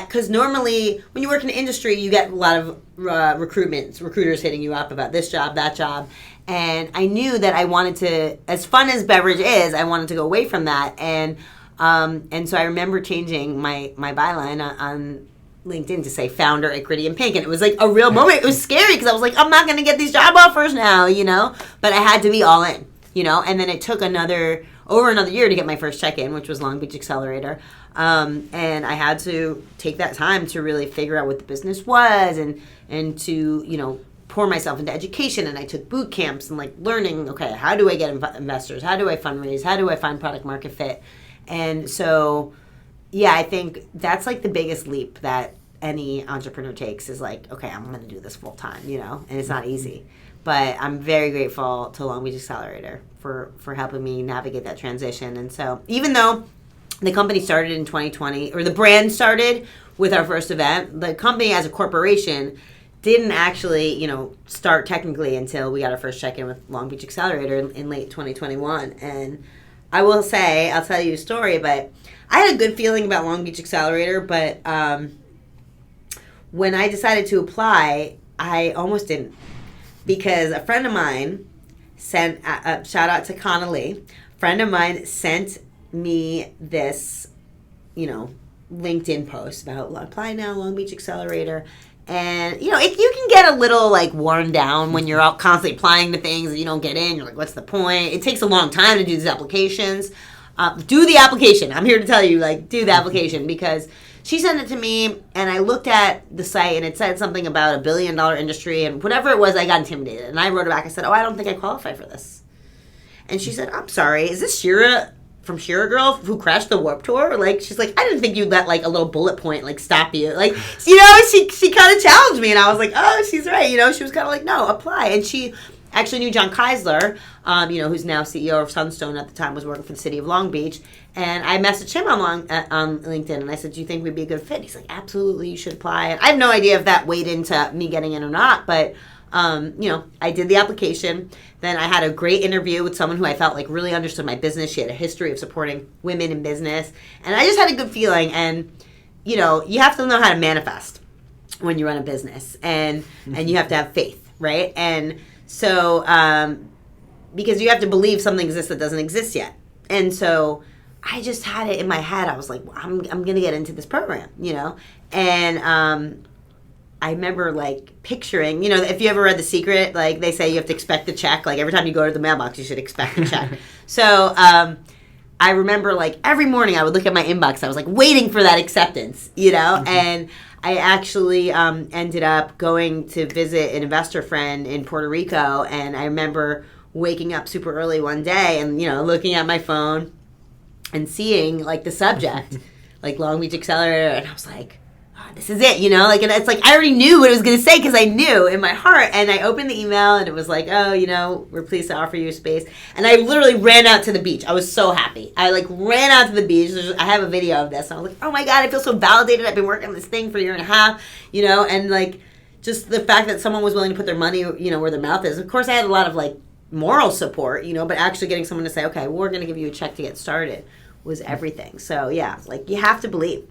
because normally when you work in the industry, you get a lot of recruiters hitting you up about this job, that job, and I knew that I wanted to, as fun as beverage is, I wanted to go away from that, and so I remember changing my byline on LinkedIn to say founder at Gritty INPINK, and it was like a real moment. It was scary because I was like, I'm not going to get these job offers now, but I had to be all in, and then it took over another year to get my first check-in, which was Long Beach Accelerator, and I had to take that time to really figure out what the business was and to, pour myself into education, and I took boot camps and like learning, okay, how do I get investors? How do I fundraise? How do I find product market fit? And so, yeah, I think that's like the biggest leap that any entrepreneur takes is like, okay, I'm going to do this full time, and it's not easy. But I'm very grateful to Long Beach Accelerator for helping me navigate that transition. And so even though the company started in 2020, or the brand started with our first event, the company as a corporation didn't actually, start technically until we got our first check-in with Long Beach Accelerator in late 2021. And I will say, I'll tell you a story, but I had a good feeling about Long Beach Accelerator, but when I decided to apply, I almost didn't. Because a friend of mine sent, shout out to Connolly, friend of mine sent me this, LinkedIn post about apply now, Long Beach Accelerator. And, you can get a little, like, worn down when you're out constantly applying to things and you don't get in. You're like, what's the point? It takes a long time to do these applications. Do the application. I'm here to tell you, like, do the application, because she sent it to me, and I looked at the site, and it said something about $1 billion industry, and whatever it was, I got intimidated. And I wrote it back. I said, I don't think I qualify for this. And she said, I'm sorry, is this Shira from Shira Girl who crashed the Warped Tour? Like, she's like, I didn't think you'd let, like, a little bullet point, like, stop you. Like, she kind of challenged me, and I was like, oh, she's right. She was kind of like, no, apply. And she actually knew John Keisler, who's now CEO of Sunstone, at the time was working for the city of Long Beach. And I messaged him on LinkedIn, and I said, do you think we'd be a good fit? He's like, absolutely, you should apply. And I have no idea if that weighed into me getting in or not, but, I did the application. Then I had a great interview with someone who I felt like really understood my business. She had a history of supporting women in business. And I just had a good feeling. And, you have to know how to manifest when you run a business. And you have to have faith, right? And so, because you have to believe something exists that doesn't exist yet. And so I just had it in my head. I was like, I'm going to get into this program, And I remember like picturing, if you ever read The Secret, like they say you have to expect the check. Like every time you go to the mailbox, you should expect the check. So I remember like every morning I would look at my inbox. I was like waiting for that acceptance, and I actually ended up going to visit an investor friend in Puerto Rico. And I remember waking up super early one day and, looking at my phone and seeing like the subject, like Long Beach Accelerator. And I was like, this is it, and it's like I already knew what it was going to say because I knew in my heart. And I opened the email and it was like, we're pleased to offer you a space. And I literally ran out to the beach. I was so happy. I like ran out to the beach. I have a video of this. And I was like, oh my God, I feel so validated. I've been working on this thing for a year and a half, and like just the fact that someone was willing to put their money, where their mouth is. Of course, I had a lot of like moral support, but actually getting someone to say, okay, we're going to give you a check to get started was everything. So yeah, like you have to believe,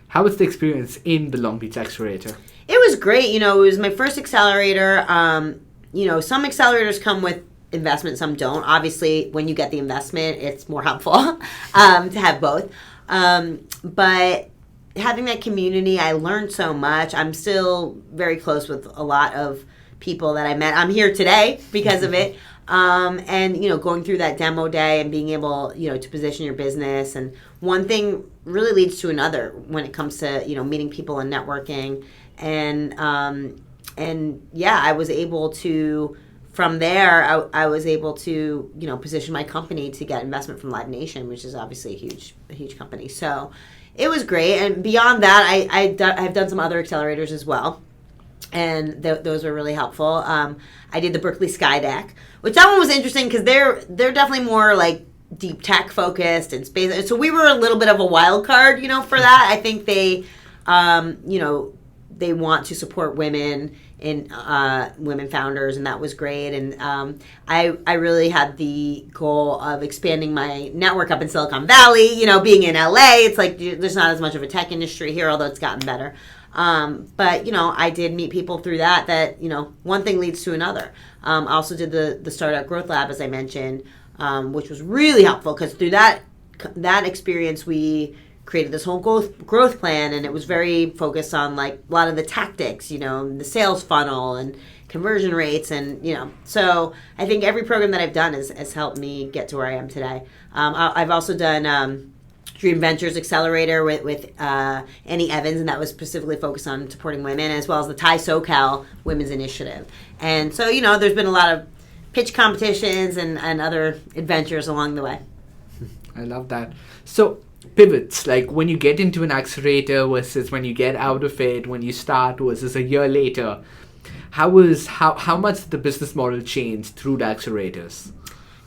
How was the experience in the Long Beach Accelerator? It was great. It was my first accelerator. Some accelerators come with investment, some don't. Obviously, when you get the investment, it's more helpful to have both. But having that community, I learned so much. I'm still very close with a lot of people that I met. I'm here today because of it. And going through that demo day and being able to position your business, and one thing really leads to another when it comes to meeting people and networking, and I was able to, from there I was able to position my company to get investment from Live Nation, which is obviously a huge company. So it was great. And beyond that, I've done some other accelerators as well. And those were really helpful. I did the Berkeley Skydeck, which that one was interesting because they're definitely more like deep tech focused and space. So we were a little bit of a wild card, for that. I think they, they want to support women in women founders, and that was great. And I really had the goal of expanding my network up in Silicon Valley. Being in LA, it's like there's not as much of a tech industry here, although it's gotten better. But I did meet people through that one thing leads to another. I also did the Startup Growth Lab, as I mentioned, which was really helpful because through that experience, we created this whole growth plan, and it was very focused on like a lot of the tactics, the sales funnel and conversion rates, and so I think every program that I've done has helped me get to where I am today. I've also done Dream Ventures Accelerator with Annie Evans, and that was specifically focused on supporting women, as well as the Thai SoCal Women's Initiative. And so, there's been a lot of pitch competitions and other adventures along the way. I love that. So, pivots, like when you get into an accelerator versus when you get out of it, when you start versus a year later, how much did the business model change through the accelerators?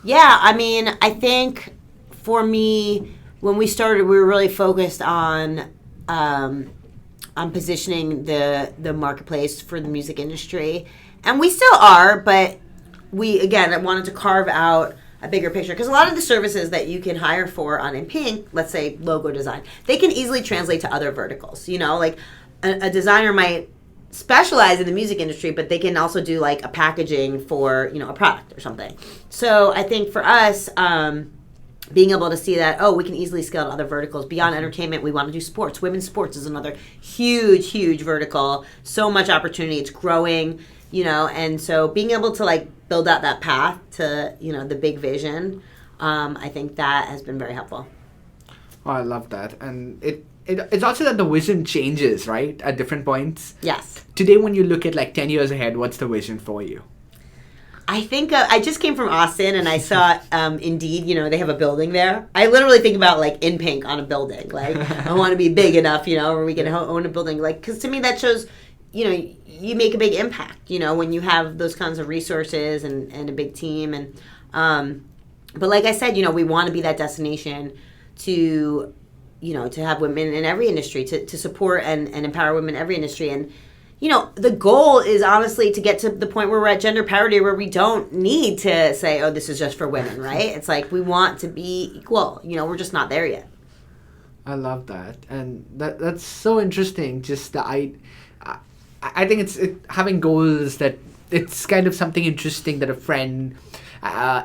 Yeah, I think for me, when we started, we were really focused on positioning the marketplace for the music industry, and we still are. But we again wanted to carve out a bigger picture because a lot of the services that you can hire for on INPINK, let's say logo design, they can easily translate to other verticals. Like a designer might specialize in the music industry, but they can also do like a packaging for a product or something. So I think for us, being able to see that, we can easily scale to other verticals. Beyond entertainment, we want to do sports. Women's sports is another huge vertical. So much opportunity. It's growing, and so being able to like build out that path to, the big vision, I think that has been very helpful. Oh, I love that. And it's also that the vision changes, right, at different points. Yes. Today, when you look at like 10 years ahead, what's the vision for you? I think I just came from Austin and I saw Indeed, they have a building there. I literally think about like INPINK on a building. Like I want to be big enough, where we can own a building. Like, because to me that shows, you make a big impact, when you have those kinds of resources and a big team. And but like I said, we want to be that destination to, to have women in every industry, to support and empower women in every industry. And the goal is honestly to get to the point where we're at gender parity, where we don't need to say, this is just for women, right? It's like we want to be equal. We're just not there yet. I love that. And that's so interesting. Just I think it's having goals, that it's kind of something interesting that a friend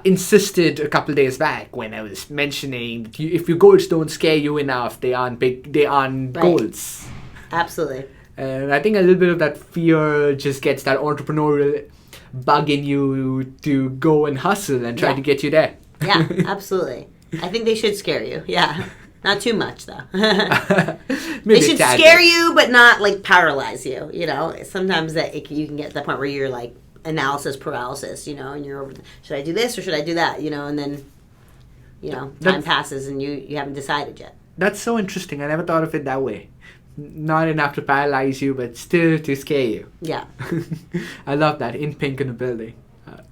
insisted a couple days back when I was mentioning that if your goals don't scare you enough, they aren't right. goals. Absolutely. And I think a little bit of that fear just gets that entrepreneurial bug in you to go and hustle and try to get you there. Yeah, absolutely. I think they should scare you. Yeah. Not too much, though. They should scare you, but not, like, paralyze you, you know? Sometimes you can get to the point where you're, like, analysis paralysis, you know, and you're over, should I do this or should I do that, you know? And then, you know, time passes and you haven't decided yet. That's so interesting. I never thought of it that way. Not enough to paralyze you, but still to scare you. Yeah. I love that. INPINK in the building.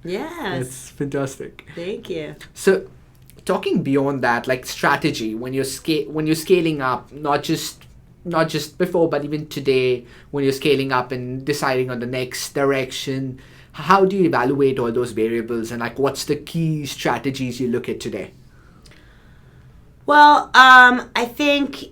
Yes. It's fantastic. Thank you. So, talking beyond that, like strategy, when you're scaling up, not just before, but even today, when you're scaling up and deciding on the next direction, how do you evaluate all those variables, and like what's the key strategies you look at today? Well, I think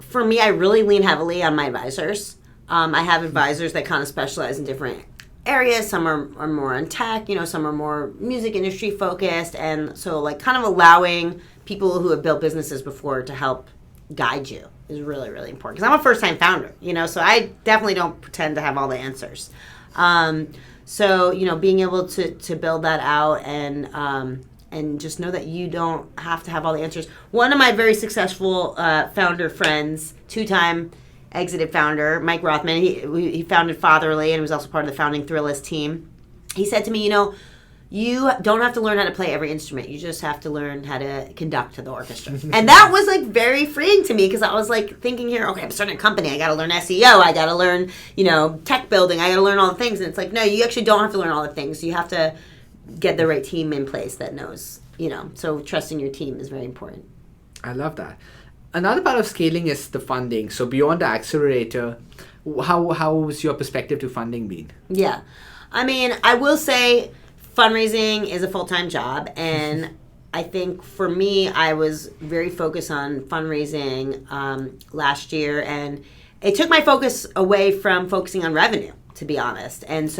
for me, I really lean heavily on my advisors. I have advisors that kind of specialize in different areas. Some are more on tech, you know, some are more music industry focused. And so like kind of allowing people who have built businesses before to help guide you is really, really important. Because I'm a first-time founder, you know, so I definitely don't pretend to have all the answers. So, you know, being able to build that out and just know that you don't have to have all the answers. One of my very successful founder friends, 2-time exited founder, Mike Rothman, he founded Fatherly and was also part of the founding Thrillist team. He said to me, you know, you don't have to learn how to play every instrument. You just have to learn how to conduct the orchestra. And that was like very freeing to me because I was like thinking here, okay, I'm starting a company. I got to learn SEO. I got to learn, you know, tech building. I got to learn all the things. And it's like, no, you actually don't have to learn all the things. You have to get the right team in place that knows, you know. So trusting your team is very important. I love that. Another part of scaling is the funding. So beyond the accelerator, how's your perspective to funding been? Yeah. I mean, I will say fundraising is a full-time job, and I think for me, I was very focused on fundraising last year, and it took my focus away from focusing on revenue, to be honest. And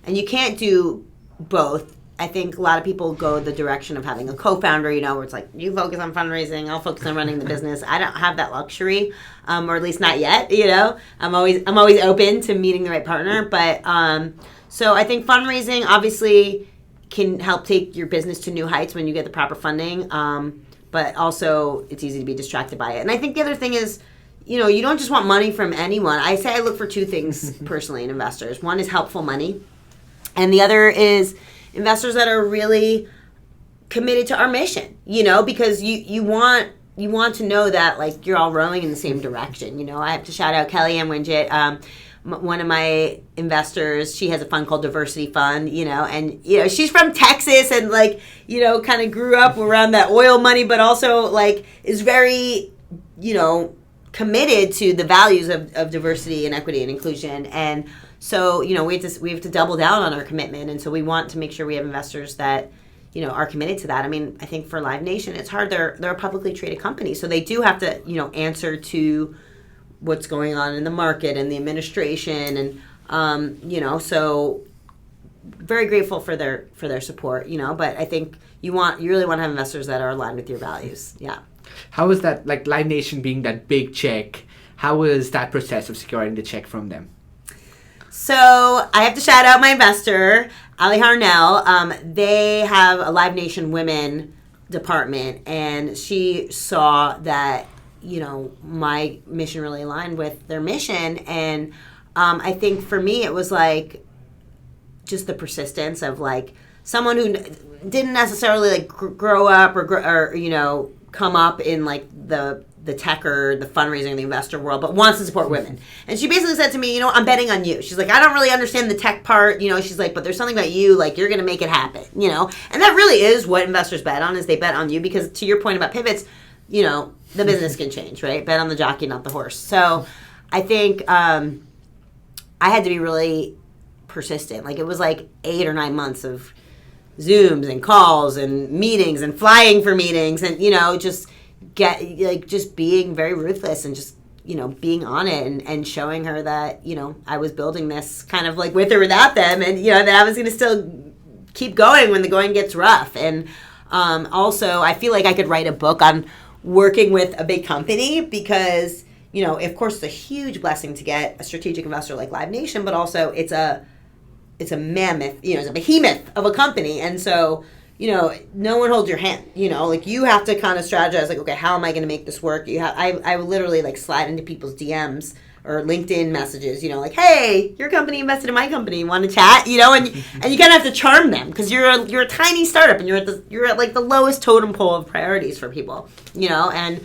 you can't do both. I think a lot of people go the direction of having a co-founder, you know, where it's like, you focus on fundraising, I'll focus on running the business. I don't have that luxury, or at least not yet, you know. I'm always open to meeting the right partner, but so I think fundraising obviously can help take your business to new heights when you get the proper funding, but also it's easy to be distracted by it. And I think the other thing is, you know, you don't just want money from anyone. I say I look for two things personally in investors. One is helpful money, and the other is investors that are really committed to our mission, you know, because you want to know that like you're all rowing in the same direction. You know, I have to shout out Kellyanne Winget, one of my investors. She has a fund called Diversity Fund, you know, and you know she's from Texas and like, you know, kind of grew up around that oil money, but also like is very, you know, committed to the values of diversity and equity and inclusion. And so, you know, we have to double down on our commitment, and so we want to make sure we have investors that, you know, are committed to that. I mean, I think for Live Nation, it's hard. They're a publicly traded company, so they do have to, you know, answer to what's going on in the market and the administration, and you know, so very grateful for their support, you know. But I think you really want to have investors that are aligned with your values. Yeah. How was that, like Live Nation being that big check? How was that process of securing the check from them? So I have to shout out my investor, Ali Harnell. They have a Live Nation Women department, and she saw that, you know, my mission really aligned with their mission. And I think for me, it was like just the persistence of like someone who didn't necessarily like grow up or you know, come up in like the tech or the fundraising or the investor world, but wants to support women. And she basically said to me, you know, I'm betting on you. She's like, I don't really understand the tech part, you know. She's like, but there's something about you, like you're going to make it happen, you know. And that really is what investors bet on, is they bet on you, because to your point about pivots, you know, the business can change, right? Bet on the jockey, not the horse. So I think I had to be really persistent. Like it was like 8 or 9 months of Zooms and calls and meetings and flying for meetings, and, you know, just being very ruthless and just, you know, being on it and showing her that, you know, I was building this kind of like with or without them, and, you know, that I was going to still keep going when the going gets rough. And also I feel like I could write a book on working with a big company, because of course, it's a huge blessing to get a strategic investor like Live Nation, but also it's a mammoth, it's a behemoth of a company. And so, no one holds your hand, like you have to kind of strategize, like, okay, how am I going to make this work? I would literally like slide into people's DMs or LinkedIn messages, like, hey, your company invested in my company, want to chat, and you kind of have to charm them because you're a tiny startup and you're at like the lowest totem pole of priorities for people, and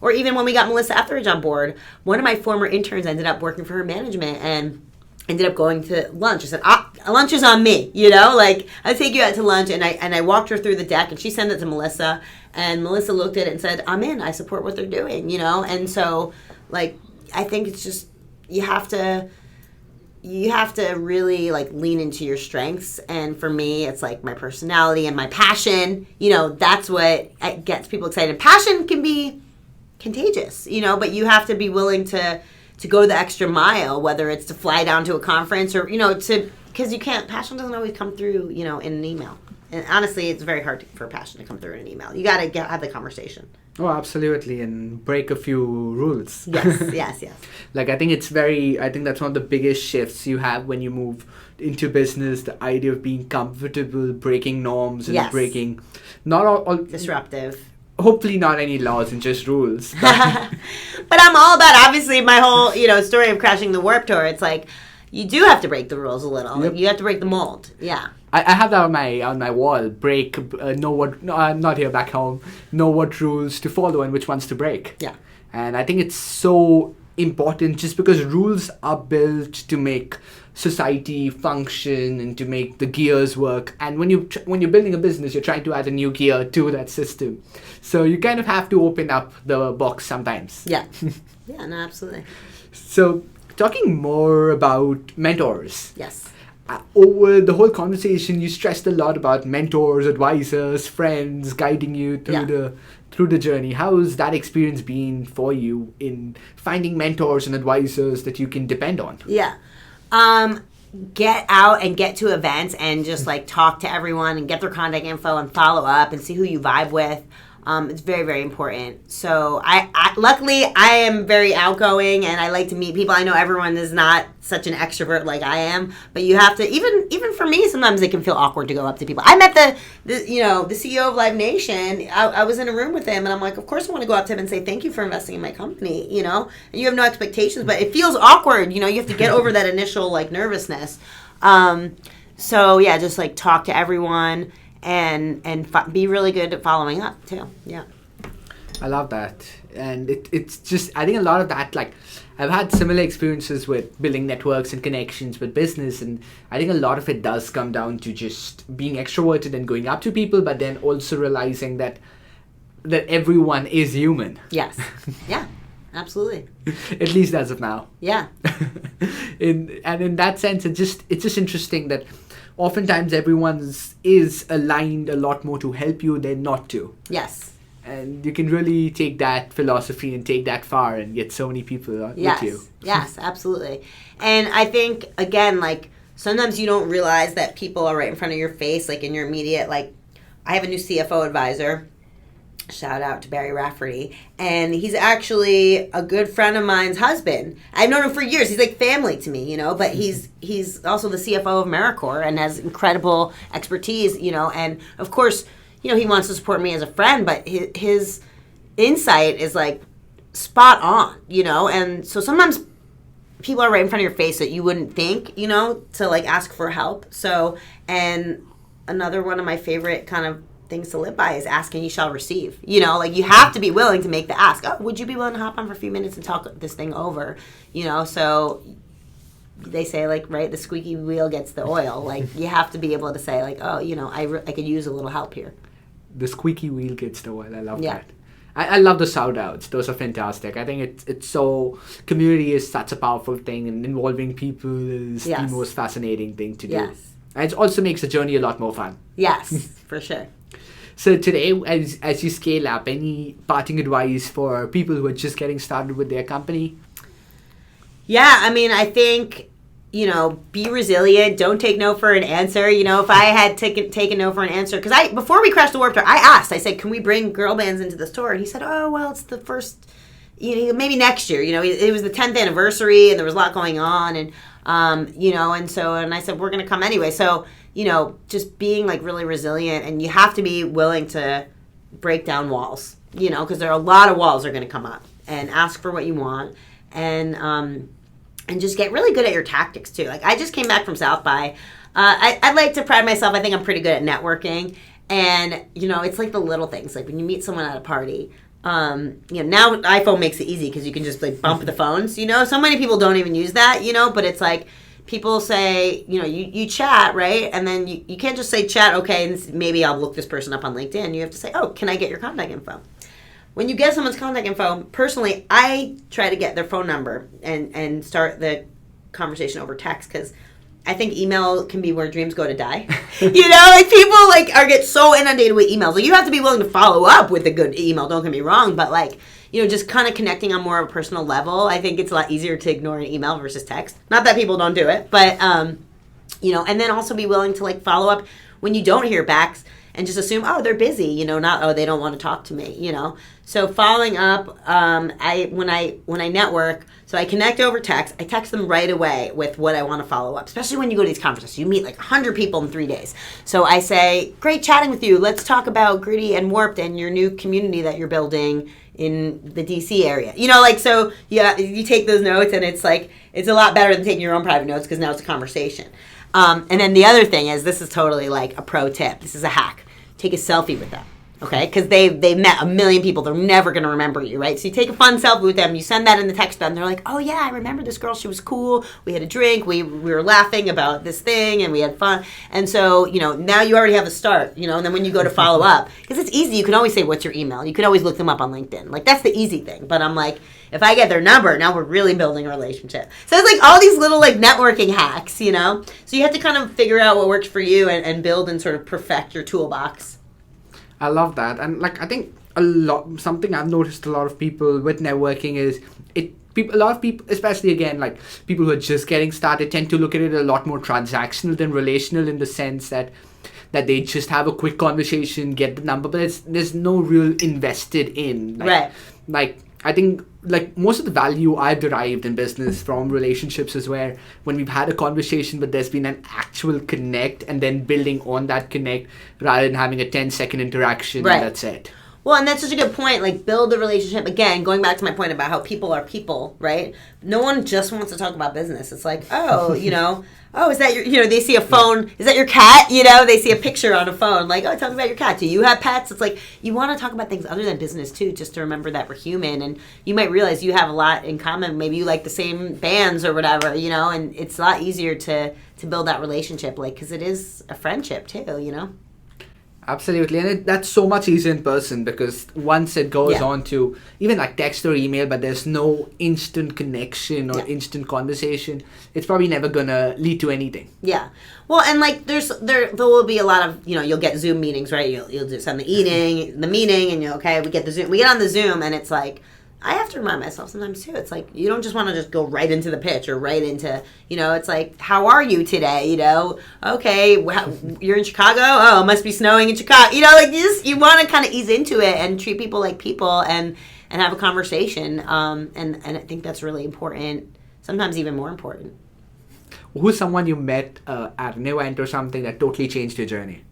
or even when we got Melissa Etheridge on board, one of my former interns ended up working for her management and ended up going to lunch. I said, lunch is on me, like I'll take you out to lunch. And I walked her through the deck and she sent it to Melissa and Melissa looked at it and said, I'm in, I support what they're doing, And so like, I think it's just, you have to really like lean into your strengths. And for me, it's like my personality and my passion, that's what gets people excited. Passion can be contagious, but you have to be willing to go the extra mile, whether it's to fly down to a conference or, because passion doesn't always come through, in an email. And honestly, it's very hard for passion to come through in an email. You got to have the conversation. Oh, absolutely. And break a few rules. Yes. Like, I think that's one of the biggest shifts you have when you move into business, the idea of being comfortable, breaking norms and breaking, not all disruptive. Hopefully not any laws and just rules. But I'm all about, obviously, my whole, story of crashing the Warped Tour. It's like, you do have to break the rules a little. Yep. You have to break the mold. Yeah. I have that on my wall. Break, not here, back home. Know what rules to follow and which ones to break. Yeah. And I think it's so important just because rules are built to make society function and to make the gears work. And when you're building a business, you're trying to add a new gear to that system. So you kind of have to open up the box sometimes. Yeah. Yeah, no, absolutely. So talking more about mentors. Yes. Over the whole conversation, you stressed a lot about mentors, advisors, friends guiding you through the journey. How has that experience been for you in finding mentors and advisors that you can depend on? Yeah. Get out and get to events and just like talk to everyone and get their contact info and follow up and see who you vibe with. It's very, very important. So I luckily I am very outgoing and I like to meet people. I know everyone is not such an extrovert like I am, but you have to, even for me, sometimes it can feel awkward to go up to people. I met the CEO of Live Nation. I was in a room with him and I'm like, of course I want to go up to him and say, thank you for investing in my company, and you have no expectations, but it feels awkward. You have to get over that initial like nervousness. So yeah, just like talk to everyone. And be really good at following up too. Yeah, I love that, and it's just, I think a lot of that, like I've had similar experiences with building networks and connections with business, and I think a lot of it does come down to just being extroverted and going up to people, but then also realizing that everyone is human. Yes. Yeah. Absolutely. At least as of now. Yeah. In that sense, it's just interesting that oftentimes everyone is aligned a lot more to help you than not to. Yes. And you can really take that philosophy and take that far and get so many people with you. Yes, absolutely. And I think, again, like, sometimes you don't realize that people are right in front of your face, like, in your immediate, like, I have a new CFO advisor. Shout out to Barry Rafferty. And he's actually a good friend of mine's husband. I've known him for years. He's like family to me, but he's also the CFO of AmeriCorps and has incredible expertise, and of course, he wants to support me as a friend, but his insight is like spot on, and so sometimes people are right in front of your face that you wouldn't think, to like ask for help. So, and another one of my favorite kind of things to live by is ask and you shall receive. Like you have to be willing to make the ask. Oh, would you be willing to hop on for a few minutes and talk this thing over? So they say, like, right, the squeaky wheel gets the oil. Like you have to be able to say, like, oh, I could use a little help here. The squeaky wheel gets the oil. I love that. I love the shout outs. Those are fantastic. I think it's so, community is such a powerful thing, and involving people is the most fascinating thing to do. Yes. And it also makes the journey a lot more fun. Yes, for sure. So today, as you scale up, any parting advice for people who are just getting started with their company? Yeah, I mean, I think, be resilient. Don't take no for an answer. If I had taken no for an answer, because before we crashed the Warped Tour, I asked, I said, can we bring girl bands into this tour? And he said, oh, well, it's the first maybe next year. It was the 10th anniversary, and there was a lot going on, and and I said, we're going to come anyway. So, just being like really resilient, and you have to be willing to break down walls, because there are a lot of walls that are going to come up, and ask for what you want, and just get really good at your tactics too. Like, I just came back from South by. I like to pride myself. I think I'm pretty good at networking, and it's like the little things, like when you meet someone at a party. Now iPhone makes it easy because you can just like bump the phones. So many people don't even use that. But it's like people say, you chat, right? And then you can't just say chat, okay, and maybe I'll look this person up on LinkedIn. You have to say, oh, can I get your contact info? When you get someone's contact info, personally, I try to get their phone number and start the conversation over text, because I think email can be where dreams go to die. Like people get so inundated with emails. Like, you have to be willing to follow up with a good email, don't get me wrong, but just kind of connecting on more of a personal level. I think it's a lot easier to ignore an email versus text. Not that people don't do it, but and then also be willing to follow up when you don't hear back, and just assume, oh, they're busy, not, oh, they don't want to talk to me, So following up, when I network, so I connect over text, I text them right away with what I want to follow up, especially when you go to these conferences. You meet 100 people in 3 days. So I say, great chatting with you. Let's talk about Gritty and Warped and your new community that you're building in the DC area. So yeah, you take those notes, and it's a lot better than taking your own private notes, because now it's a conversation. And then the other thing is, this is totally a pro tip. This is a hack. Take a selfie with them, okay? Because they met a million people. They're never going to remember you, right? So you take a fun selfie with them. You send that in the text them. They're like, oh, yeah, I remember this girl. She was cool. We had a drink. We were laughing about this thing, and we had fun. And so, now you already have a start, and then when you go to follow up, because it's easy. You can always say, what's your email? You can always look them up on LinkedIn. That's the easy thing. But I'm like, if I get their number, now we're really building a relationship. So it's all these little networking hacks, So you have to kind of figure out what works for you and build and sort of perfect your toolbox. I love that. And I think something I've noticed a lot of people with networking is a lot of people, especially again, people who are just getting started, tend to look at it a lot more transactional than relational, in the sense that they just have a quick conversation, get the number, but there's no real invested in. Right. I think most of the value I've derived in business from relationships is where when we've had a conversation, but there's been an actual connect, and then building on that connect rather than having a 10-second interaction. Right. And that's it. Well, and that's such a good point. Build a relationship. Again, going back to my point about how people are people, right? No one just wants to talk about business. It's oh, oh, is that your, they see a phone. Is that your cat? They see a picture on a phone. Oh, tell me about your cat. Do you have pets? It's you want to talk about things other than business too, just to remember that we're human. And you might realize you have a lot in common. Maybe you like the same bands or whatever, and it's a lot easier to build that relationship, because it is a friendship too, Absolutely, and that's so much easier in person, because once it goes on to even text or email, but there's no instant connection or instant conversation, it's probably never gonna lead to anything. Yeah, well, and there will be a lot of you'll get Zoom meetings, right? You'll just send the meeting, and we get on the Zoom, and it's I have to remind myself sometimes too. It's you don't just want to just go right into the pitch or right into, it's how are you today? Okay, you're in Chicago. Oh, it must be snowing in Chicago. You want to kind of ease into it and treat people like people and have a conversation. And I think that's really important. Sometimes even more important. Who's someone you met at an event or something that totally changed your journey?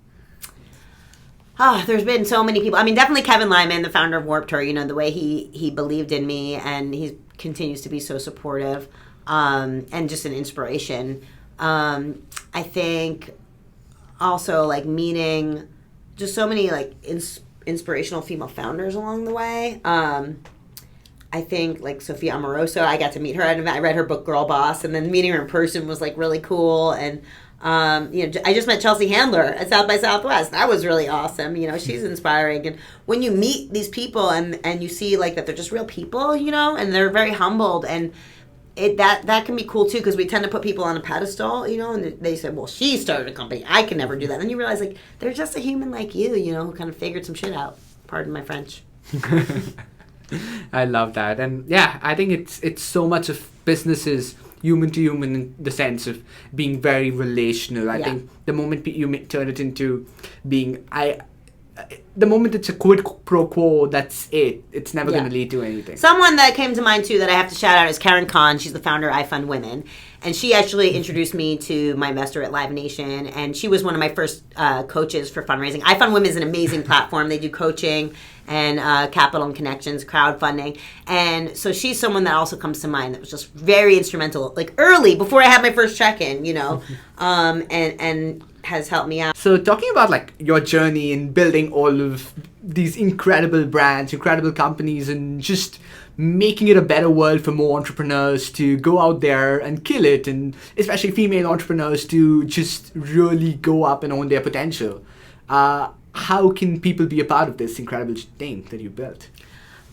There's been so many people. I mean, definitely Kevin Lyman, the founder of Warped Tour, the way he believed in me, and he continues to be so supportive, and just an inspiration. I think also meeting just so many inspirational female founders along the way. I think Sophia Amoroso, I got to meet her. I read her book Girl Boss, and then meeting her in person was really cool. And I just met Chelsea Handler at South by Southwest. That was really awesome. She's inspiring. And when you meet these people and you see that they're just real people, and they're very humbled, and that can be cool too, because we tend to put people on a pedestal, and they say, well, she started a company. I can never do that. And you realize they're just a human like you, who kind of figured some shit out. Pardon my French. I love that. And yeah, I think it's so much of businesses human to human, in the sense of being very relational. I think the moment you turn it into being, the moment it's a quid pro quo, that's it. It's never Yeah. going to lead to anything. Someone that came to mind too that I have to shout out is Karen Kahn. She's the founder of I Fund Women, and she actually introduced me to my investor at Live Nation, and she was one of my first coaches for fundraising. I Fund Women is an amazing platform. They do coaching and capital and connections, crowdfunding, and so she's someone that also comes to mind that was just very instrumental, like early before I had my first check-in, and has helped me out. So talking about like your journey in building all of these incredible brands, incredible companies, and just making it a better world for more entrepreneurs to go out there and kill it, and especially female entrepreneurs to just really go up and own their potential. How can people be a part of this incredible thing that you built?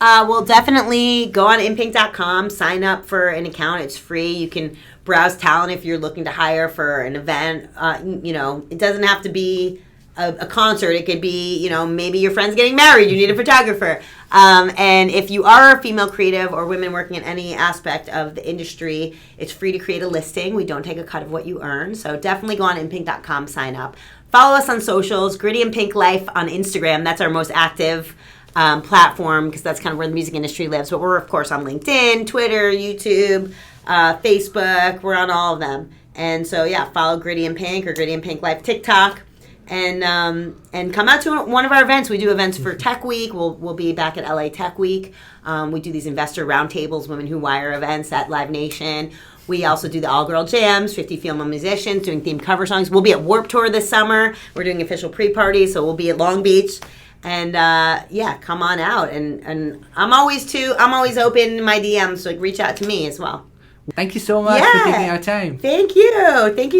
Well, definitely go on INPINK.com, sign up for an account. It's free. You can browse talent if you're looking to hire for an event. It doesn't have to be a concert. It could be, maybe your friend's getting married. You need a photographer. And if you are a female creative or women working in any aspect of the industry, it's free to create a listing. We don't take a cut of what you earn. So definitely go on INPINK.com, sign up. Follow us on socials, Gritty and Pink Life on Instagram. That's our most active platform because that's kind of where the music industry lives. But we're, of course, on LinkedIn, Twitter, YouTube, Facebook. We're on all of them. And so, yeah, follow Gritty and Pink or Gritty and Pink Life TikTok. And come out to one of our events. We do events for Tech Week. We'll be back at LA Tech Week. We do these investor roundtables, Women Who Wire events at Live Nation. We also do the All-Girl Jams, 50 female musicians doing themed cover songs. We'll be at Warped Tour this summer. We're doing official pre-parties, so we'll be at Long Beach. And come on out. And I'm always open in my DMs, so reach out to me as well. Thank you so much for taking our time. Thank you. Thank you.